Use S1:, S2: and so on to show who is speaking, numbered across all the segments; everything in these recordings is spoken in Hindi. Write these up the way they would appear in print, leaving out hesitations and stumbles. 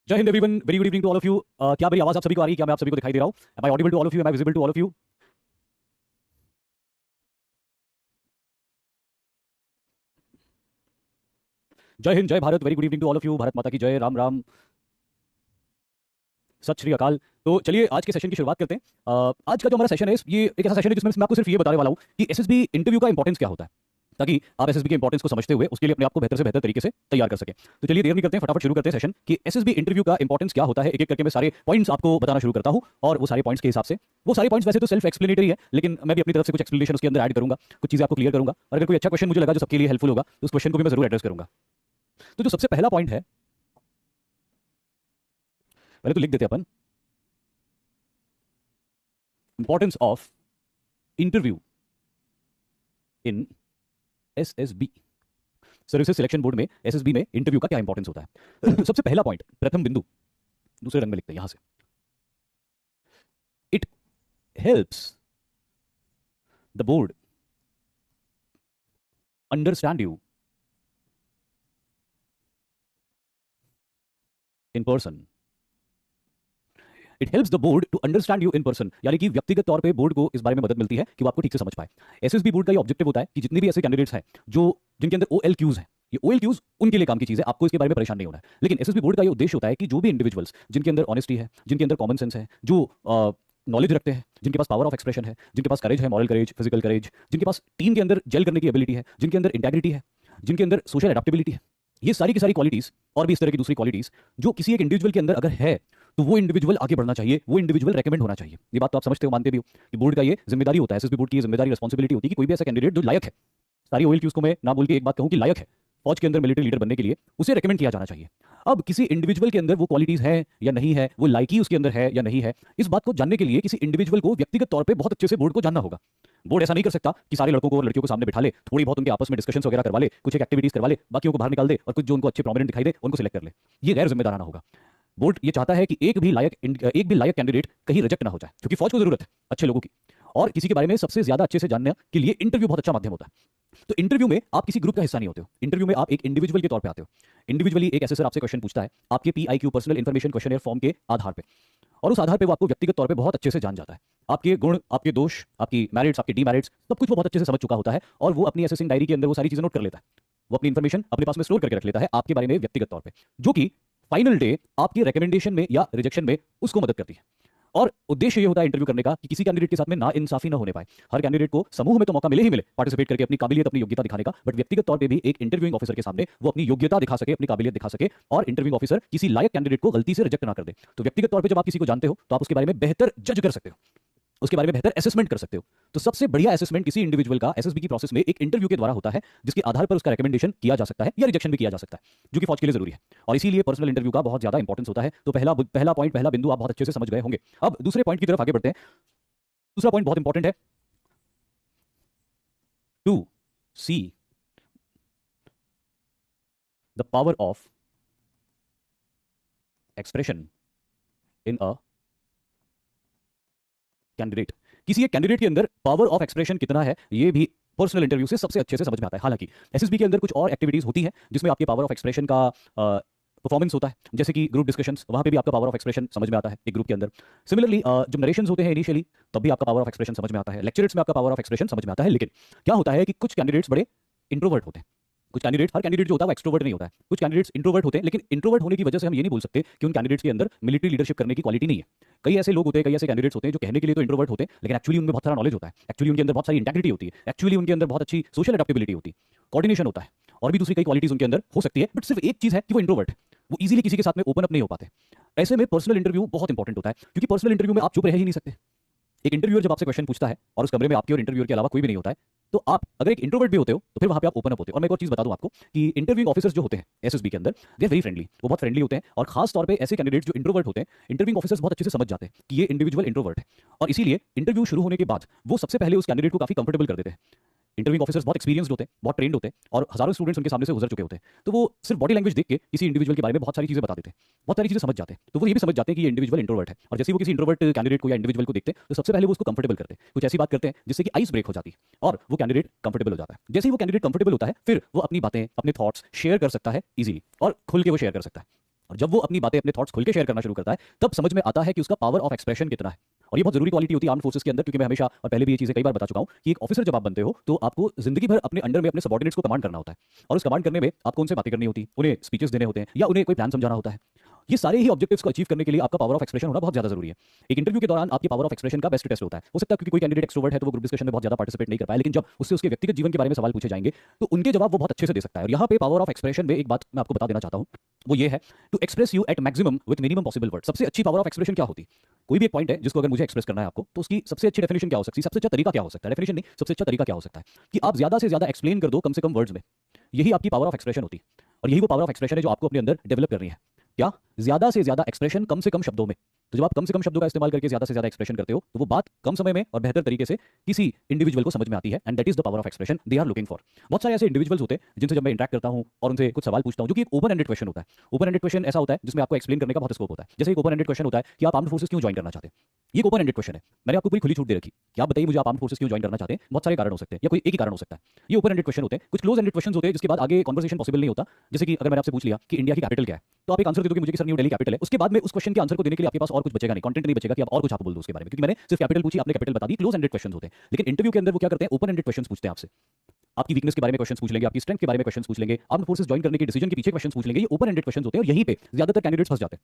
S1: जय Hind everyone, very good evening to all of you. क्या मेरी आवाज आप सभी को आ रही है? क्या मैं आप सभी को दिखाई दे रहा हूं? Am I audible to all of you? Am I visible to all of you? जय हिंद, जय Bharat, very good evening to all of you. Bharat Mata की जय, राम राम, सत श्री अकाल। तो चलिए आज के सेशन की शुरुआत करते हैं। आज का जो हमारा सेशन है ये एक ऐसा सेशन है जिसमें मैं आपको सिर्फ ये बताने वाला हूं कि एसएसबी इंटरव्यू का इंपॉर्टेंस क्या होता है, ताकि आप एसएसबी के इंपॉर्टेंस को समझते हुए उसके लिए अपने आप को बेहतर से बेहतर तरीके से तैयार कर सकें। तो चलिए देर नहीं करते हैं, फटाफट शुरू करते हैं सेशन कि एसएसबी इंटरव्यू का इंपॉर्टेंस क्या होता है। एक एक करके मैं सारे पॉइंट्स आपको बताना शुरू करता हूं और वो सारे पॉइंट्स के हिसाब से, वो सारे पॉइंट्स वैसे तो सेल्फ एक्सप्लेनेटरी है, लेकिन मैं भी अपनी तरफ से कुछ एक्सप्लेनेशन उसके अंदर ऐड करूंगा, कुछ चीजें आपको क्लियर करूंगा, और अगर कोई अच्छा क्वेश्चन मुझे लगा जो सबके लिए हेल्पफुल होगा तो उस क्वेश्चन को भी मैं जरूर एड्रेस करूंगा। तो जो सबसे पहला पॉइंट है, पहले तो लिख देते हैं अपन, importance of interview in SSB, services selection board में एसएसबी में इंटरव्यू का क्या इंपॉर्टेंस होता है। सबसे पहला पॉइंट, प्रथम बिंदु, दूसरे रंग में लिखते हैं यहां से, it helps the board understand you in person. It helps the board to understand you in person, यानी कि व्यक्तिगत तौर पे बोर्ड को इस बारे में मदद मिलती है कि वो आपको ठीक से समझ पाए। एसएसबी बोर्ड का ये ऑब्जेक्टिव होता है कि जितने भी ऐसे कैंडिडेट्स हैं जो जिनके अंदर ओएलक्यूज है, ये ओएलक्यूज उनके लिए काम की चीज है, आपको इसके बारे में परेशान नहीं होना है। लेकिन एसएसबी बोर्ड का ये उद्देश्य होता है कि जो भी इंडिविजुअल्स जिनके अंदर ऑनेस्टी है, जिनके अंदर कॉमन सेंस है, जो नॉलेज रखते हैं, जिनके पास पावर ऑफ एक्सप्रेशन है, जिनके पास करेज है, मॉरल करेज, फिजिकल करेज, जिनके पास टीम के अंदर जेल करने की एबिलिटी है, जिनके अंदर इंटेग्रिटी है, जिनके अंदर सोशल एडेप्टेबिलिटी है, ये सारी की सारी क्वालिटीज और भी इस तरह की दूसरी क्वालिटीज जो किसी एक इंडिविजुअल के अंदर अगर है तो वो इंडिविजुअल आगे बढ़ना चाहिए, वो इंडिविजुअल रेकमेंड होना चाहिए। ये बात तो आप समझते हो, मानते भी हो कि बोर्ड का ये जिम्मेदारी होता है, एसएसबी बोर्ड की जिम्मेदारी, रिस्पांसिबिलिटी होती है कि कोई भी ऐसा कैंडिडेट जो लायक है, सारी ओएलक्यूज को मैं ना बोल के एक बात कहूं कि लायक है फौज के अंदर मिलिट्री लीडर बनने के लिए, उसे रेकमेंड किया जाना चाहिए। अब किसी इंडिविजुअल के अंदर वो क्वालिटीज है या नहीं है, वो लायकी उसके अंदर है या नहीं है, इस बात को जानने के लिए किसी इंडिविजुअल को व्यक्तिगत तौर पे बहुत अच्छे से बोर्ड को जानना होगा। बोर्ड ऐसा नहीं कर सकता कि सारे लड़कों को और लड़कियों को सामने बिठा ले, थोड़ी बहुत उनके आपस में डिस्कशंस वगैरह करवा ले, कुछ एक एक्टिविटीज करवा ले, बाकियों को बाहर निकाल दे और कुछ जो उनको अच्छे प्रोमिनेंट दिखाई दे उनको सिलेक्ट कर ले। ये गैर जिम्मेदाराना होगा। बोर्ड ये चाहता है कि एक भी लायक कैंडिडेट कहीं रिजेक्ट ना हो जाए, क्योंकि फौज को जरूरत है अच्छे लोगों की, और किसी के बारे में सबसे ज्यादा अच्छे से जानने के लिए इंटरव्यू बहुत अच्छा माध्यम होता है। तो इंटरव्यू में आप किसी ग्रुप का हिस्सा नहीं होते हो, इंटरव्यू में आप एक इंडिविजुअल के तौर पे आते हो। इंडिविजुअली एक एसेसर आपसे क्वेश्चन पूछता है आपके PIQ, personal information questioner form के आधार पे, और उस आधार पे वो आपको व्यक्तिगत तौर पे बहुत अच्छे से जान जाता है। आपके गुण, आपके दोष, आपकी मैरिट्स, आपके डीमेरिट्स, सब कुछ वो बहुत अच्छे से समझ चुका होता है, और वो अपनी असेसिंग डायरी के अंदर वो सारी चीजें नोट कर लेता है। वो अपनी इन्फॉर्मेशन अपने पास में स्टोर करके रख लेता है आपके बारे में व्यक्तिगत तौर पे, जो कि फाइनल डे आपके रिकमेंडेशन में या रिजेक्शन में उसको मदद करती है। और उद्देश्य ये होता है इंटरव्यू करने का कि किसी कैंडिडेट के साथ में ना इंसाफी ना होने पाए। हर कैंडिडेट को समूह में तो मौका मिले ही मिले पार्टिसिपेट करके अपनी काबिलियत, अपनी योग्यता दिखाने का, बट व्यक्तिगत तौर पे भी एक इंटरव्यूइंग ऑफिसर के सामने वो अपनी योग्यता दिखा सके, अपनी काबिलियत दिखा सके, और इंटरव्यूइंग ऑफिसर किसी लायक कैंडिडेट को गलती से रिजेक्ट ना कर दे। तो व्यक्तिगत तौर पे जब आप किसी को जानते हो तो आप उसके बारे में बेहतर जज कर सकते हो, उसके बारे में बेहतर असेसमेंट कर सकते हो। तो सबसे बढ़िया असेसमेंट किसी इंडिविजुअल का एसएसबी की प्रोसेस में एक इंटरव्यू के द्वारा होता है, जिसके आधार पर उसका रिकमेंडेशन किया जा सकता है या रिजेक्शन भी किया जा सकता है, जो कि फौज के लिए जरूरी है। और इसीलिए पर्सनल इंटरव्यू का बहुत ज्यादा इंपॉर्टेंस होता है। तो पहला पॉइंट, पहला बिंदु आप बहुत अच्छे से समझ गए होंगे। अब दूसरे पॉइंट की तरफ आगे बढ़ते हैं। दूसरा पॉइंट बहुत इंपॉर्टेंट है, to see the power of expression in a candidate. किसी एक कैंडिडेट के अंदर पावर ऑफ एक्सप्रेशन कितना है, ये भी पर्सनल इंटरव्यू से सबसे अच्छे से समझ में आता है। हालांकि एसएसबी के अंदर कुछ और एक्टिविटीज होती हैं जिसमें आपके पावर ऑफ एक्सप्रेशन का परफॉर्मेंस होता है, जैसे कि ग्रुप डिस्कशंस, वहां पे भी आपका पावर ऑफ एक्सप्रेशन समझ में आता है एक ग्रुप के अंदर। सिमिलरली जब नरेशंस होते हैं इनिशियली, तब भी आपका पावर ऑफ एक्सप्रेशन समझ में आता है, लेक्चर्स में आपका पावर ऑफ एक्सप्रेशन समझ में आता है। लेकिन क्या होता है कि कुछ कैंडिडेट्स बड़े इंट्रोवर्ट होते हैं, कुछ कैंडिडेट, हर कैंडिडेट जो होता है वो एक्सट्रोवर्ट नहीं होता है, कुछ कैंडिडेट्स इंट्रोवर्ट होते हैं। लेकिन इंट्रोवर्ट होने की वजह से हम ये नहीं बोल सकते कि उन कैंडिडेट्स के अंदर मिलिट्री लीडरशिप करने की क्वालिटी नहीं है। कई ऐसे लोग होते हैं, कई ऐसे कैंडिडेट्स होते हैं जो कहने के लिए तो इंट्रोवर्ट होते हैं, लेकिन एक्चुअली उनमें बहुत सारा नॉलेज होता है, एक्चुअली उनके अंदर बहुत सारी इंटेग्रिटी होती है, एक्चुअली उनके अंदर बहुत अच्छी सोशल एडेप्टेबिलिटी होती है, कोऑर्डिनेशन होता है, और भी दूसरी कई क्वालिटीज उनके अंदर हो सकती है। बट सिर्फ एक चीज है कि वो इंट्रोवर्ट, वो इजीली किसी के साथ में ओपन अप नहीं हो पाते। ऐसे में पर्सनल इंटरव्यू बहुत इंपॉर्टेंट होता है, क्योंकि पर्सनल इंटरव्यू में आप चुप रह ही नहीं सकते। एक इंटरव्यूअर जब आपसे क्वेश्चन पूछता है और उस कमरे में आपके और इंटरव्यूअर के अलावा कोई भी नहीं होता है, तो आप अगर एक इंट्रोवर्ट भी होते हो तो फिर वहां पे आप ओपन अप होते हो। और मैं एक और चीज बता दूं आपको कि इंटरव्यूइंग ऑफिसर्स जो होते हैं एसएसबी के अंदर, दे आर वेरी फ्रेंडली, वो बहुत फ्रेंडली होते हैं। और खास तौर पे ऐसे कैंडिडेट जो इंट्रोवर्ट होते हैं, इंटरव्यूइंग ऑफिसर्स बहुत अच्छे से समझ जाते हैं कि ये इंडिविजुअल इंट्रोवर्ट है, और इसीलिए इंटरव्यू शुरू होने के बाद वो सबसे पहले उस कैंडिडेट को काफी कंफर्टेबल कर देते हैं। इंटरव्यूइंग ऑफिसर्स बहुत एक्सपीरियंस्ड होते हैं, बहुत ट्रेंड होते हैं, और हजारों स्टूडेंट्स उनके सामने से गुजर चुके होते हैं। तो वो सिर्फ बॉडी लैंग्वेज देख के किसी इंडिविजुअल के बारे में बहुत सारी चीजें बता देते हैं, बहुत सारी चीजें समझ जाते हैं। तो वो ये भी समझ जाते हैं कि ये इंडिविजुअल इंट्रोवर्ट है, और जैसे ही वो किसी इंट्रोवर्ट कैंडिडेट को या इंडिविजुअल को देखते हैं तो सबसे पहले वो उसको कंफर्टेबल करते हैं, कुछ ऐसी बात करते हैं जिससे कि आइस ब्रेक हो जाती है और वो कैंडिडेट कंफर्टेबल हो जाता है। जैसे ही वो कैंडिडेट कंफर्टेबल होता है, फिर वो अपनी बातें, अपने थॉट्स शेयर कर सकता है इजीली, और खुल के वो शेयर कर सकता है। और जब वो अपनी बातें, अपने थॉट्स खुल के शेयर करना शुरू करता है, तब समझ में आता है कि उसका पावर ऑफ एक्सप्रेशन कितना है। और ये बहुत जरूरी क्वालिटी होती है आर्म फोर्सेस के अंदर, क्योंकि मैं हमेशा और पहले भी ये चीजें कई बार बता चुका हूं कि एक ऑफिसर जब आप बनते हो तो आपको जिंदगी भर अपने अंडर में अपने सबॉर्डिनेट्स को कमांड करना होता है, और उस कमांड करने में आपको उनसे बातें करनी होती है, उन्हें स्पीचेस देने होते हैं या उन्हें कोई प्लान समझाना होता है। ये सारे ही ऑब्जेक्टिव्स को अचीव करने के लिए आपका पावर ऑफ एक्सप्रेशन होना बहुत ज्यादा जरूरी है। एक इंटरव्यू के दौरान आपकी पावर ऑफ एक्सप्रेशन का बेस्ट टेस्ट होता है। हो सकता है क्योंकि कोई कैंडिडेट एक्सट्रोवर्ट है तो वो ग्रुप डिस्कशन में बहुत ज्यादा पार्टिसिपेट नहीं कर पाए, लेकिन जब उससे उसके व्यक्तिगत जीवन के बारे में सवाल पूछे जाएंगे तो उनके जवाब वो बहुत अच्छे से दे सकता है। और यहाँ पे पावर ऑफ एक्सप्रेशन में एक बात मैं आपको बता देना चाहता हूँ, वो ये है to express you at maximum with minimum possible word. सबसे अच्छी पावर ऑफ एक्सप्रेशन क्या होती? कोई भी एक पॉइंट है जिसको अगर मुझे एक्सप्रेस करना है आपको, तो उसकी सबसे अच्छी डेफिनेशन क्या हो सकती है, सबसे अच्छा तरीका क्या हो सकता है, डेफिनेशन नहीं, सबसे अच्छा तरीका क्या हो सकता है कि आप ज्यादा से ज्यादा एक्सप्लेन कर दो कम से कम वर्ड्स में। यही आपकी पावर ऑफ एक्सप्रेशन होती है, और यही वो पावर ऑफ एक्सप्रेशन है जो आपको अपने अंदर डेवलप करनी है। क्या? ज्यादा से ज्यादा एक्सप्रेशन कम से कम शब्दों में। तो जब आप कम से कम शब्दों का इस्तेमाल करके ज्यादा से ज्यादा एक्सप्रेशन करते हो तो वो बात कम समय में और बेहतर तरीके से किसी इंडिविजुअल को समझ में आती है, and that is the power of expression they are looking for. बहुत सारे ऐसे इंडिविजुअल्स होते हैं जिनसे जब मैं इंटरेक्ट करता हूं और उनसे कुछ सवाल पूछता हूं, जो कि एक ओपन एंडेड क्वेश्चन होता है। ओपन एंडेड क्वेश्चन ऐसा होता है जिसमें आपको एक्सप्लेन करने का बहुत स्कोप होता है। जैसे एक ओपन एंडेड क्वेश्चन होता है कि आप आर्म्ड फोर्सेस क्यों ज्वाइन करना चाहते हैं। ये एक ओपन एंडेड क्वेश्चन है, मैंने आपको पूरी खुली छूट दे रखी कि आप बताइए मुझे आप आर्म्ड फोर्सेस क्यों ज्वाइन करना चाहते हैं। बहुत सारे कारण हो सकते हैं या कोई एक ही कारण हो सकता है। ये ओपन एंडेड क्वेश्चन होते हैं। कुछ क्लोज एंडेड क्वेश्चन होते हैं जिसके बाद आगे कन्वर्सेशन पॉसिबल नहीं होता। जैसे कि अगर मैंने आपसे पूछ लिया कि इंडिया की कैपिटल क्या है, तो आप एक आंसर दे दोगे मुझे कि सर न्यू दिल्ली कैपिटल है। उसके बाद में उस क्वेश्चन के आंसर को देने के लिए आपके पास और कुछ बचेगा नहीं, कंटेंट नहीं बचेगा कि आप और कुछ आप बोल दो उसके बारे में, क्योंकि मैंने सिर्फ कैपिटल पूछी, आपने कैपिटल बता दी। क्लोज एंडेड क्वेश्चन होते हैं। लेकिन इंटरव्यू के अंदर वो क्या करते हैं, ओपन एंडेड क्वेश्चन पूछते हैं आपसे। आपकी वीकनेस के बारे में क्वेश्चन पूछ लेंगे, आपकी स्ट्रेंथ के बारे में क्वेश्चन पूछ लेंगे, आर्म्ड फोर्सेस ज्वाइन करने के डिसीजन के पीछे क्वेश्चन पूछ लेंगे। ये ओपन एंडेड क्वेश्चन होते हैं और यहीं पे ज्यादातर कैंडिडेट्स फंस जाते हैं,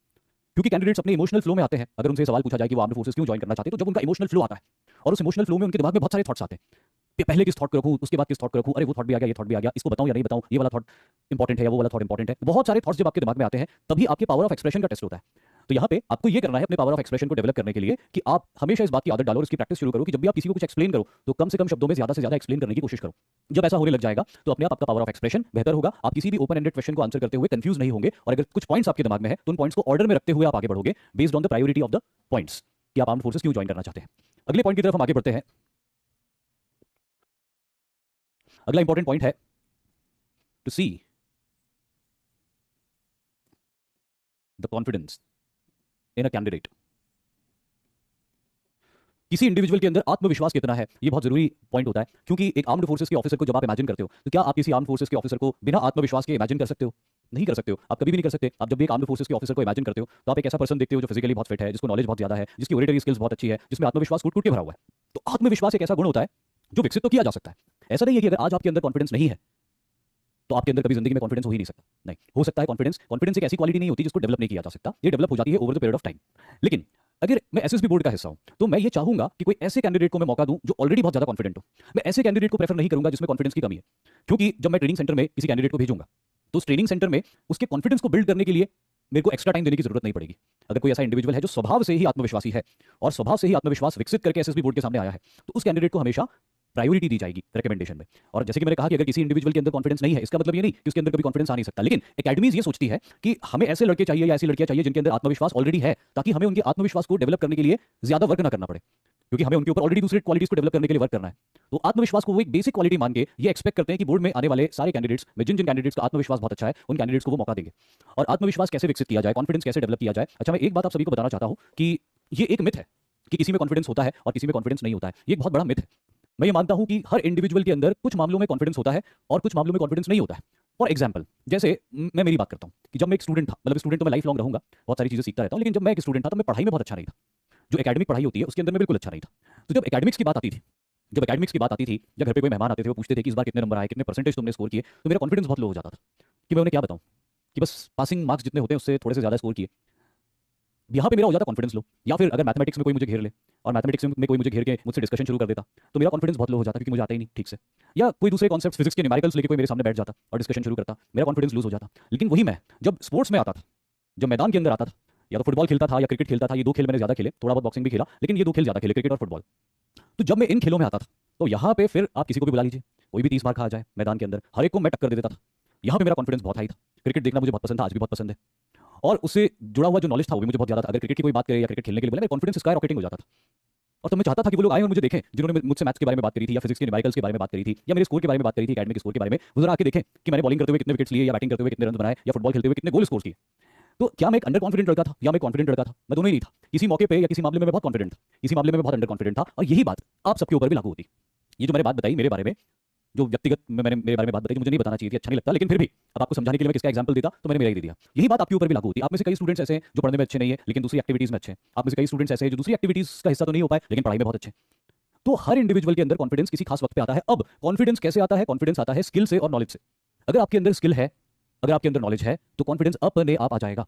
S1: क्योंकि कैंडिडेट्स अपने इमोशनल फ्लो में आते हैं। अगर उनसे सवाल पूछा जाए कि वो आर्म्ड फोर्सेस क्यों ज्वाइन करना चाहते हैं, तो जब उनका इमोशनल फ्लो आता है और उस इमोशनल फ्लो में उनके दिमाग में बहुत सारे थॉट्स आते हैं कि पहले किस थॉट को रखूं, उसके बाद किस थॉट को रखूं, अरे वो थॉट भी आ गया, ये थॉट भी आ गया, इसको बताऊं या नहीं बताऊं, ये वाला थॉट इंपॉर्टेंट है या वो वाला थॉट इंपॉर्टेंट है। बहुत सारे थॉट्स जब आपके दिमाग में आते हैं तभी आपके पावर ऑफ एक्सप्रेशन का टेस्ट होता है। तो यहाँ पे आपको ये करना है अपने पावर ऑफ एक्सप्रेशन को डेवलप करने के लिए कि आप हमेशा इस बात की आदत डालो और इसकी प्रैक्टिस शुरू करो कि जब भी आप किसी को कुछ एक्सप्लेन करो तो कम से कम शब्दों में ज्यादा से ज्यादा एक्सप्लेन करने की कोशिश करो। जब ऐसा होने लग जाएगा तो अपने आप आपका पावर ऑफ एक्सप्रेशन बेहतर होगा। आप किसी भी ओपन एंडेड क्वेश्चन को आंसर करते हुए कंफ्यूज नहीं होंगे, और अगर कुछ पॉइंट्स आपके दिमाग में है तो उन पॉइंट्स को ऑर्डर में रखते हुए आप आगे बढ़ोगे based on the priority of the points कि आप आर्म्ड फोर्सेस क्यों ज्वाइन करना चाहते हैं। अगले पॉइंट की तरफ हम आगे बढ़ते हैं। अगला इंपॉर्टेंट पॉइंट है to see the confidence in a candidate. किसी इंडिविजुअल के अंदर आत्मविश्वास कितना है, ये बहुत जरूरी पॉइंट होता है, क्योंकि एक आर्म्ड फोर्सेस के ऑफिसर को जब आप इमेजिन करते हो तो क्या आप किसी आर्म्ड फोर्सेस के ऑफिसर को बिना आत्मविश्वास के इमेजिन कर सकते हो? नहीं कर सकते हो, आप कभी भी नहीं कर सकते। आप जब भी एक आर्म्ड फोर्सेस के ऑफिसर को इमेजिन करते हो तो आप एक ऐसा पर्सन देखते हो जो फिजिकली बहुत फिट है, जिसको नॉलेज बहुत ज्यादा है, जिसकी ओरेटरी स्किल्स बहुत अच्छी है, जिसमें आत्मविश्वास कूट कूट के भरा हुआ है। तो आत्मविश्वास एक ऐसा गुण होता है जो विकसित तो किया जा सकता है। ऐसा नहीं है कि अगर आज आपके अंदर कॉन्फिडेंस नहीं है तो आपके अंदर कभी जिंदगी में कॉन्फिडेंस हो ही नहीं सकता। नहीं हो सकता है कॉन्फिडेंस। कॉन्फिडेंस एक ऐसी क्वालिटी नहीं होती जिसको डेवलप नहीं किया जा सकता, ये डेवलप हो जाती है over the period of time. लेकिन अगर मैं एसएसबी बोर्ड का हिस्सा हूं तो मैं ये चाहूंगा कि कोई ऐसे कैंडिडेट को मैं मौका दूं जो ऑलरेडी बहुत ज्यादा कॉन्फिडेंट हो। मैं ऐसे कैंडिडेट को प्रेफर नहीं करूंगा जिसमें कॉन्फिडेंस की कमी है, क्योंकि जब मैं ट्रेनिंग सेंटर में किसी कैंडिडेट को भेजूंगा तो उस ट्रेनिंग सेंटर में उसके कॉन्फिडेंस को बिल्ड करने के लिए मेरे को एक्स्ट्रा टाइम देने की जरूरत नहीं पड़ेगी। अगर कोई ऐसा इंडिविजुअल है जो स्वभाव से ही आत्मविश्वासी है और स्वभाव से ही आत्मविश्वास विकसित करके एसएसबी बोर्ड के सामने आया है, तो उस कैंडिडेट को हमेशा प्रायोरिटी दी जाएगी रिकमेंडेशन में। और जैसे कि मैंने कहा कि अगर किसी इंडिविजुअल के अंदर कॉन्फिडेंस नहीं है, इसका मतलब ये नहीं कि उसके अंदर कभी कॉन्फिडेंस आ नहीं सकता। लेकिन एकेडमीज ये सोचती है कि हमें ऐसे लड़के चाहिए या ऐसी लड़कियां चाहिए जिनके अंदर आत्मविश्वास ऑलरेडी है, ताकि हमें उनके आत्मविश्वास को डेवलप करने के लिए ज्यादा वर्क ना करना पड़े, क्योंकि हमें उनके ऊपर ऑलरेडी दूसरी क्वालिटीज को डेवलप करने के लिए वर्क करना है। तो आत्मविश्वास को वो एक बेसिक क्वालिटी मान के ये एक्सपेक्ट करते हैं कि बोर्ड में आने वाले सारे कैंडिडेट्स में जिन जिन कैंडिडेट्स का आत्मविश्वास बहुत अच्छा है उन कैंडिडेट्स को वो मौका देंगे। और आत्मविश्वास कैसे विकसित किया जाए, कॉन्फिडेंस कैसे डेवलप किया जाए। अच्छा, मैं एक बात आप सभी को बताना चाहता हूं कि ये एक मिथ है कि किसी में कॉन्फिडेंस होता है और किसी में कॉन्फिडेंस नहीं होता है। ये एक बहुत बड़ा मिथ है। मैं ये मानता हूं कि हर इंडिविजुअल के अंदर कुछ मामलों में कॉन्फिडेंस होता है और कुछ मामलों में कॉन्फिडेंस नहीं होता है। फॉर एग्जाम्पल, जैसे मैं मेरी बात करता हूं कि जब मैं एक स्टूडेंट था, मतलब स्टूडेंट तो मैं लाइफ लॉन्ग रहूंगा, बहुत सारी चीजें सीखता रहता हूं, लेकिन जब मैं एक स्टूडेंट था तो मैं पढ़ाई में बहुत अच्छा नहीं था। जो एकेडमिक पढ़ाई होती है उसके अंदर मैं बिल्कुल अच्छा नहीं था। तो जब एकेडमिक्स की बात आती थी, जब घर पे कोई मेहमान आते थे वो पूछते थे कि इस बार कितने नंबर आए, कितने परसेंटेज तुमने स्कोर किए, तो मेरा कॉन्फिडेंस बहुत लो हो जाता था कि मैं उन्हें क्या बताऊं कि बस पासिंग मार्क्स जितने होते हैं उससे थोड़े से ज्यादा स्कोर किए। यहाँ पे मेरा हो जाता कॉन्फिडेंस लो। या फिर अगर मैथमेटिक्स में कोई मुझे घेर ले और मैथमेटिक्स में कोई मुझे घेर के मुझसे डिस्कशन शुरू कर देता तो मेरा कॉन्फिडेंस बहुत लो हो जाता, क्योंकि मुझे आता ही नहीं ठीक से। या कोई दूसरे कॉन्सेप्ट फिजिक्स के न्यूमेरिकल्स लेके कोई मेरे सामने बैठ जाता और डिस्कशन शुरू करता, मेरा कॉन्फिडेंस लूज हो जाता। लेकिन वही मैं जब स्पोर्ट्स में आता था, जब मैदान के अंदर आता था, या तो फुटबॉल खेलता था या क्रिकेट खेलता था, ये दो खेल मैंने ज्यादा खेले, थोड़ा बहुत बॉक्सिंग भी खेला, लेकिन ये दो खेल ज्यादा खेले, क्रिकेट और फुटबॉल। तो जब मैं इन खेलों में आता था तो यहाँ पे फिर आप किसी को भी बुला लीजिए, कोई भी 30 मार खा जाए मैदान के अंदर, हर एक को मैं टक्कर दे देता था। यहाँ पे मेरा कॉन्फिडेंस बहुत हाई था। क्रिकेट देखना मुझे बहुत पसंद था, आज भी बहुत पसंद है, और उससे जुड़ा हुआ जो नॉलेज था वो भी मुझे बहुत ज्यादा था। अगर क्रिकेट की कोई बात करे या क्रिकेट खेलने के लिए बोले, मेरा कॉन्फिडेंस स्काई रॉकेटिंग हो जाता था। और तो मैं चाहता था कि वो लोग आए और मुझे देखें, जिन्होंने मुझसे मैथ्स के बारे में बात करी थी या फिजिक्स के न्यूमेरिकल्स के बारे में बात करी थी या मेरे स्कोर के बारे में बात करी थी, एकेडमिक स्कोर के बारे में, वो जरा आके देखें कि मैंने बॉलिंग करते हुए कितने विकेट्स लिए या बैटिंग करते हुए कितने रन बनाए या फुटबॉल खेलते हुए कितने गोल स्कोर किए। तो क्या मैं एक अंडर कॉन्फिडेंट लड़का था या मैं कॉन्फिडेंट लड़का था? मैं दोनों ही नहीं था। किसी मौके पे या किसी मामले में मैं बहुत कॉन्फिडेंट था, किसी मामले में मैं बहुत अंडर कॉन्फिडेंट था। और यही बात आप सबके ऊपर भी लागू होती। ये जो मैंने बात बताई मेरे बारे में, जो व्यक्तिगत में मैंने मेरे बारे में बात बताई, जो मुझे नहीं बताना चाहिए थी, अच्छा नहीं लगता, लेकिन फिर भी अब आपको समझाने के लिए मैं किसका एग्जांपल देता तो मैंने मेरा ही दे दिया। यही बात आपके ऊपर भी लागू होती है। आप में से कई स्टूडेंट्स ऐसे हैं जो पढ़ने में अच्छे नहीं है लेकिन दूसरी एक्टिविटीज में अच्छे हैं। आप में से कई स्टूडेंट्स ऐसे हैं जो दूसरी एक्टिविटीज का हिस्सा तो नहीं हो पाए लेकिन पढ़ाई में बहुत अच्छे हैं। तो हर इंडिविजुअल के अंदर कॉन्फिडेंस किसी खास वक्त पे आता है। अब कॉन्फिडेंस कैसे आता है? कॉन्फिडेंस आता है स्किल से और नॉलेज से। अगर आपके अंदर स्किल है, अगर आपके अंदर नॉलेज है, तो कॉन्फिडेंस अपने आप आ जाएगा।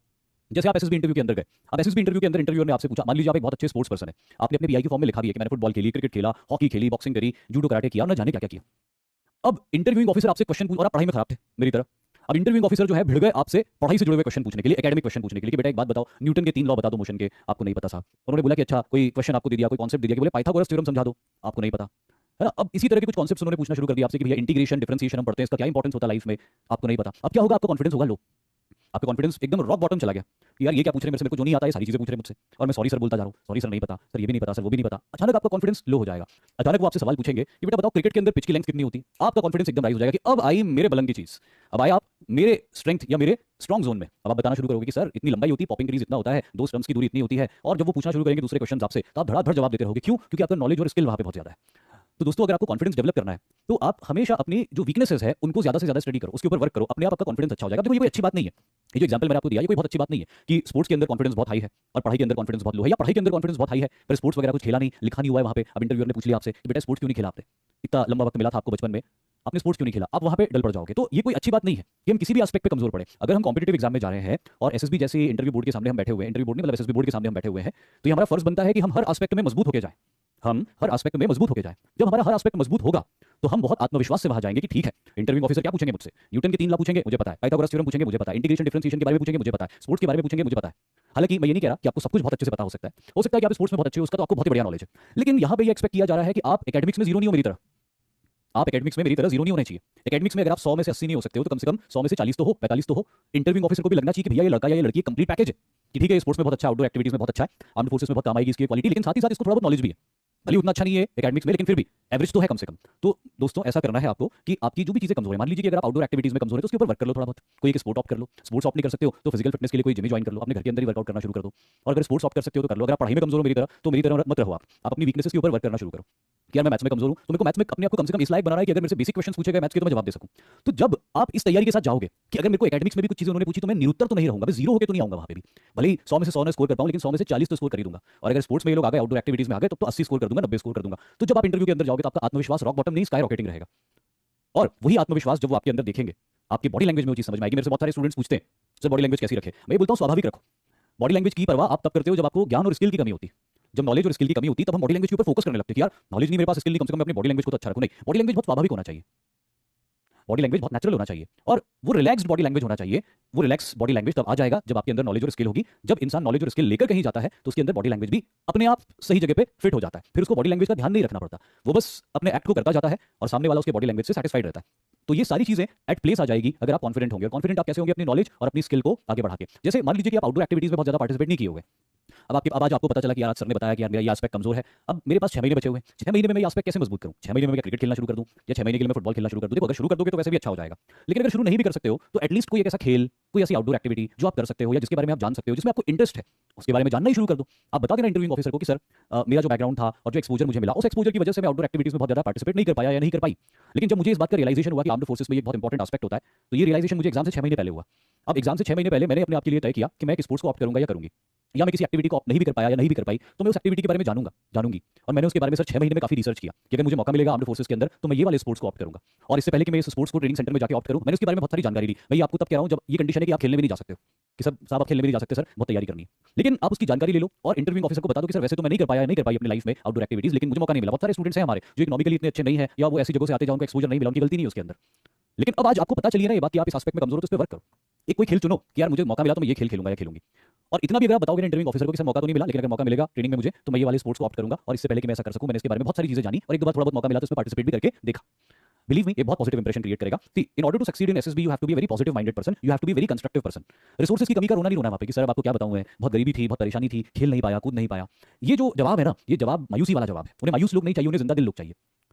S1: जैसे आप एसएसबी इंटरव्यू के अंदर गए, अब एसएसबी इंटरव्यू के अंदर इंटरव्यूअर ने आपसे पूछा, मान लीजिए आप एक बहुत अच्छे स्पोर्ट्स पर्सन है, आपने अपने बीआई की फॉर्म में लिखा भी है कि मैंने फुटबॉल खेली, क्रिकेट खेला, हॉकी खेली, बॉक्सिंग करी, जूडो कराटे किया, ना जाने क्या क्या किया। अब इंटरव्यूइंग ऑफिसर आपसे क्वेश्चन पूछ, और आप पढ़ाई में खराब थे मेरी तरह। अब इंटरव्यूइंग ऑफिसर जो है भिड़ गए आपसे पढ़ाई से जुड़े हुए क्वेश्चन पूछने के लिए, एकेडमिक क्वेश्चन पूछने के लिए कि बेटा एक बात बताओ, न्यूटन के 3 लॉ बता दो मोशन के, आपको नहीं पता साहब। उन्होंने बोला कि अच्छा कोई क्वेश्चन आपको दे दिया, कोई कॉन्सेप्ट दे दिया कि बोले पाइथागोरस थ्योरम समझा दो, आपको नहीं पता, है ना। अब इसी तरह के कुछ कॉन्सेप्ट्स उन्होंने पूछना शुरू कर दिया आपसे कि भैया इंटीग्रेशन, डिफरेंशिएशन हम पढ़ते हैं, इसका क्या इंपॉर्टेंस होता है लाइफ में, आपको नहीं पता। अब क्या होगा? आपका कॉन्फिडेंस होगा लो, आपका कॉन्फिडेंस एकदम रॉक बॉटम चला गया कि यार ये क्या पूछ रहे हैं मेरे से, मेरे को जो नहीं आता है सारी चीजें पूछ रहे हैं मुझसे, और मैं सॉरी सर बोलता जा रहा हूँ, सॉरी सर नहीं पता, सर ये भी नहीं पता, सर वो भी नहीं पता। अचानक आपका कॉन्फिडेंस लो हो जाएगा। अचानक वो आपसे सवाल पूछेंगे कि बेटा बताओ क्रिकेट के अंदर पिच की लेंथ कितनी होती है, आपका कॉन्फिडेंस एकदम राइज हो जाएगा कि अब आई मेरे बलंग की चीज, अब आए आप मेरे स्ट्रेंथ या मेरे स्ट्रॉन्ग जोन में। अब आप बताना शुरू करोगे कि सर इतनी लंबाई होती है, पॉपिंग क्रीज इतना होता है, 2 स्टंप्स की दूरी इतनी होती है, और जब वो पूछना शुरू करेंगे दूसरे क्वेश्चन आपसे तो आप धड़ाधड़ जवाब देते रहोगे। क्यों? क्योंकि आपका नॉलेज और स्किल वहां पे बहुत ज्यादा है। तो दोस्तों अगर आपको कॉन्फिडेंस डेवलप करना है तो आप हमेशा अपनी जो वीकनेसेस है उनको ज्यादा से ज्यादा स्टडी करो, उसके ऊपर वर्क करो, अपने आप आपका कॉन्फिडेंस अच्छा हो जाएगा। देखो ये कोई अच्छी बात नहीं है, ये जो एग्जांपल मैंने आपको दिया ये कोई बहुत अच्छी बात नहीं है कि स्पोर्ट्स के अंदर कॉन्फिडेंस बहुत हाई है और पढ़ाई के अंदर कॉन्फिडेंस बहुत लो है, या पढ़ाई के अंदर कॉन्फिडेंस बहुत हाई है पर स्पोर्ट्स वगैरह कुछ खेला नहीं, लिखा नहीं हुआ है वहां पे। अब इंटरव्यूअर ने पूछ लिया आपसे कि बेटा स्पोर्ट्स क्यों नहीं खेला आपने, इतना लंबा वक्त मिला था आपको बचपन में, आपने स्पोर्ट्स क्यों नहीं खेला, आप वहां पे डल पड़ जाओगे। तो ये कोई अच्छी बात नहीं है कि हम किसी भी एस्पेक्ट पे कमजोर पड़े। अगर हम कॉम्पिटिटिव एग्जाम में जा रहे हैं और एसएसबी जैसे इंटरव्यू बोर्ड के सामने हम बैठे हुए हैं, इंटरव्यू बोर्ड नहीं मतलब एसएसबी बोर्ड के सामने हम बैठे हुए हैं, तो ये हमारा फर्ज बनता है कि हम हर एस्पेक्ट में मजबूत होकर जाएं, हम हर एस्पेक्ट में मजबूत होकर जाएं। जब हमारा हर एस्पेक्ट मजबूत होगा तो हम बहुत आत्मविश्वास से वहां जाएंगे कि ठीक है इंटरव्यूइंग ऑफिसर क्या पूछेंगे मुझसे, न्यूटन के 3 लॉ पूछेंगे मुझे पता है, पाइथागोरस थ्योरम पूछेंगे मुझे पता है, इंटीग्रेशन डिफरेंशिएशन के बारे में पूछेंगे मुझे पता है, स्पोर्ट्स के बारे में पूछेंगे मुझे पता है। हालांकि मैं ये नहीं कह रहा कि आपको सब कुछ बहुत अच्छे से पता हो सकता है कि आप स्पोर्ट्स में बहुत अच्छे हो, उसका तो आपको बहुत ही बढ़िया नॉलेज है, लेकिन यहाँ पे ये एक्सपेक्ट किया जा रहा है कि आप एकेडमिक्स में जीरो नहीं हो मेरी तरह, आप एकेडमिक्स में मेरी तरह जीरो नहीं होने चाहिए। एकेडमिक्स में अगर आप 100 में से 80 नहीं हो सकते हो तो कम से कम 100 में से 40 तो हो, 45 तो हो। इंटरव्यूइंग ऑफिसर को भी लगना चाहिए कि भैया ये लड़का या ये लड़की कंप्लीट पैकेज है, कि ठीक है स्पोर्ट्स में बहुत अच्छा, आउटडोर एक्टिविटीज में बहुत अच्छा है, आर्म्ड फोर्सेस में बहुत काम आएगी इसकी क्वालिटी, लेकिन साथ ही साथ इसको थोड़ा बहुत नॉलेज भी है, भले उतना अच्छा नहीं है एकेडमिक्स में लेकिन फिर भी एवरेज तो है कम से कम। तो दोस्तों ऐसा करना है आपको कि आपकी जो भी चीजें कमजोर है, मान लीजिए कि अगर आप आउटडोर एक्टिविटीज में कमजोर है तो उसके ऊपर वर्क कर लो थोड़ा बहुत, कोई एक स्पोर्ट ऑप्ट कर लो, स्पोर्ट्स ऑप्ट नहीं कर सकते हो तो फिजिकल फिटनेस के लिए कोई जिम ज्वाइन कर लो, अपने घर के अंदर ही वर्कआउट करना शुरू कर दो, और अगर स्पोर्ट्स ऑप्ट कर सकते हो तो कर लो। अगर आप पढ़ाई में कमजोर हो मेरी तरह तो मेरी तरह मत रहो, आप अपनी वीकनेसेस के ऊपर वर्क करना शुरू करो कि यार मैं मैथ्स में कमजोर हूं तो मेरे को मैथ्स में अपने आप को कम से कम इस लायक बना रहा है कि अगर मेरे से बेसिक क्वेश्चन पूछे गए मैथ्स के तो मैं जवाब दे सकूं। तो जब आप इस तैयारी के साथ जाओगे कि अगर मेरे को एकेडमिक्स में भी कुछ चीजें उन्होंने पूछी तो मैं निरुत्तर तो नहीं रहूंगा, मैं जीरो होकर तो नहीं आऊंगा वहां पे भी, भले ही 100 में से 100 ना स्कोर कर पाऊं लेकिन 100 में से 40 तो स्कोर कर ही दूंगा। और अगर स्पोर्ट्स में ये लोग आ गए, आउटडोर एक्टिविटीज में आ गए तो 80 स्कोर कर दूंगा, 90 स्कोर कर दूंगा। तो जब आप इंटरव्यू के अंदर जाओगे तो आपका आत्मविश्वास रॉक बॉटम नहीं स्काई रॉकेटिंग रहेगा, और वही आत्मविश्वास जब वो आपके अंदर देखेंगे आपकी बॉडी लैंग्वेज में वो चीज समझ में आएगी। मेरे से बहुत सारे स्टूडेंट्स पूछते हैं सर बॉडी लैंग्वेज कैसी रखे, मैं बोलता हूं स्वाभाविक रखो। बॉडी लैंग्वेज की परवाह आप तब करते हो जब आपको ज्ञान और स्किल की कमी होती है। जब नॉलेज और स्किल की कमी होती है तब हम बॉडी लैंग्वेज के ऊपर फोकस करने लगते हैं कि यार नॉलेज नहीं मेरे पास, स्किल नहीं, कम से कम मैं अपनी बॉडी लैंग्वेज को तो अच्छा रखूं। नहीं, बॉडी लैंग्वेज बहुत स्वाभाविक होना चाहिए, बॉडी लैंग्वेज बहुत नेचुरल होना चाहिए, और वो रिलैक्स्ड बॉडी लैंग्वेज होना चाहिए। वो रिलैक्स बॉडी लैंग्वेज तब आ जाएगा जब आपके अंदर नॉलेज और स्किल होगी। जब इंसान नॉलेज और स्किल लेकर कहीं जाता है तो उसके अंदर बॉडी लैंग्वेज भी अपने आप सही जगह पे फिट हो जाता है, फिर उसको बॉडी लैंग्वेज का ध्यान नहीं रखना पड़ता, वो बस अपने एक्ट को करता जाता है और सामने वाला उसके बॉडी लैंग्वेज से सेटिस्फाइड रहता है। तो ये सारी चीजें एट प्लेस आ जाएगी अगर आप कॉन्फिडेंट होंगे। और कॉन्फिडेंट आप कैसे होंगे? अपनी नॉलेज और अपनी स्किल को आगे बढ़ा के। जैसे मान लीजिए कि आप आउटडोर एक्टिविटीज में बहुत ज्यादा पार्टिसिपेट नहीं किए हुए, अब आज आपको पता चला कि यार आज सर ने बताया कि यार मेरा ये एस्पेक्ट कमजोर है, अब मेरे पास 6 महीने बचे हुए हैं, 6 महीने में मैं ये एस्पेक्ट कैसे मजबूत करूं? 6 महीने में मैं क्रिकेट खेलना शुरू कर दूं या 6 महीने के लिए मैं फुटबॉल खेलना शुरू कर दूं? देखो अगर शुरू कर दोगे तो वैसे भी अच्छा हो जाएगा, लेकिन अगर शुरू नहीं भी कर सकते हो तो एटलीस्ट कोई एक ऐसा खेल, कोई ऐसी आउटडोर एक्टिविटी जो आप कर सकते हो या जिसके बारे में आप जान सकते हो, जिसमें आपको इंटरेस्ट है, उसके बारे में जानना ही शुरू कर दो। आप बता देना इंटरव्यूइंग ऑफिसर को कि सर मेरा जो बैकग्राउंड था और जो एक्सपोजर मुझे मिला, उस एक्सपोजर की वजह से मैं आउटडोर एक्टिविटीज में बहुत ज्यादा पार्टिसिपेट नहीं कर पाया या नहीं कर पाई, लेकिन जब मुझे इस बात का रियलाइजेशन हुआ कि आर्म्ड फोर्सेस में ये बहुत इंपॉर्टेंट एस्पेक्ट होता है, तो ये रियलाइजेशन मुझे एग्जाम से 6 महीने पहले हुआ। अब एग्जाम से 6 महीने पहले मैंने अपने आप के लिए तय किया कि मैं एक स्पोर्ट्स को ऑप्ट करूंगा या करूंगी, या मैं किसी एक्टिविटी को नहीं भी कर पाया या नहीं भी कर पाई तो मैं उस एक्टिविटी के बारे में जानूंगी। और मैंने उसके बारे में सर 6 महीने में काफी रिसर्च किया कि अगर मुझे मौका मिलेगा आर्म्ड फोर्सेस के अंदर तो मैं ये वाले स्पोर्ट्स को ऑप्ट करूंगा। और इससे पहले कि मैं इस स्पोर्ट्स को ट्रेनिंग सेंटर में जाकर ऑप्ट करूं, मैंने उसके बारे में बहुत सारी जानकारी ली। मैं ये आपको तब कह रहा हूं जब ये कंडीशन है कि आप खेलने में नहीं जा सकते हो, कि सर साहब आप खेलने में नहीं जा सकते, सर बहुत तैयारी करनी है, लेकिन आप उसकी जानकारी ले लो और इंटरव्यूइंग ऑफिसर को बता दो कि सर वैसे तो मैं नहीं कर पाई अपनी लाइफ में आउटडोर एक्टिविटीज, लेकिन मुझे मौका नहीं मिला। बहुत सारे स्टूडेंट्स हैं हमारे जो इकोनॉमिकली इतने अच्छे नहीं है या वो ऐसी जगह से आते जाओ उनको एक्सपोजर नहीं मिला, उनकी गलती नहीं है उसके अंदर, लेकिन अब आज आपको पता चलिए ना ये बात कि आप इस एस्पेक्ट में कमजोर हो तो उस पर वर्क करो। एक कोई खेल चुनो कि यार मुझे मौका मिला तो मैं ये खेल खेलूंगा या खेलूंगी। और इतना भी अगर आप बताओगे इंटरव्यूइंग ऑफिसर को कि सर मौका तो नहीं मिला लेकिन अगर मौका मिलेगा ट्रेनिंग में मुझे तो मैं ये वाले स्पोर्ट्स को ऑप्ट करूंगा, और इससे पहले कि मैं ऐसा कर सकूं मैंने इसके बारे में बहुत सारी चीजें जानी और एक दो बार थोड़ा बहुत मौका मिला तो उसमें पार्टिसिपेट भी करके देखा। बिलीव मी, ये बहुत पॉजिटिव इंप्रेशन क्रिएट करेगा। See in order to succeed in SSB you have to be very positive minded person, you have to be very constructive person. Resources की कमी का रोना नहीं रोना वहां पे कि सर आपको क्या बताऊं, मैं बहुत गरीबी थी, बहुत परेशानी थी, खेल नहीं पाया, कूद नहीं पाया। ये जो जवाब है ना, ये जवाब मायूसी वाला जवाब है। उन्हें मायूस लोग नहीं चाहिए, उन्हें जिंदा दिल लोग चाहिए।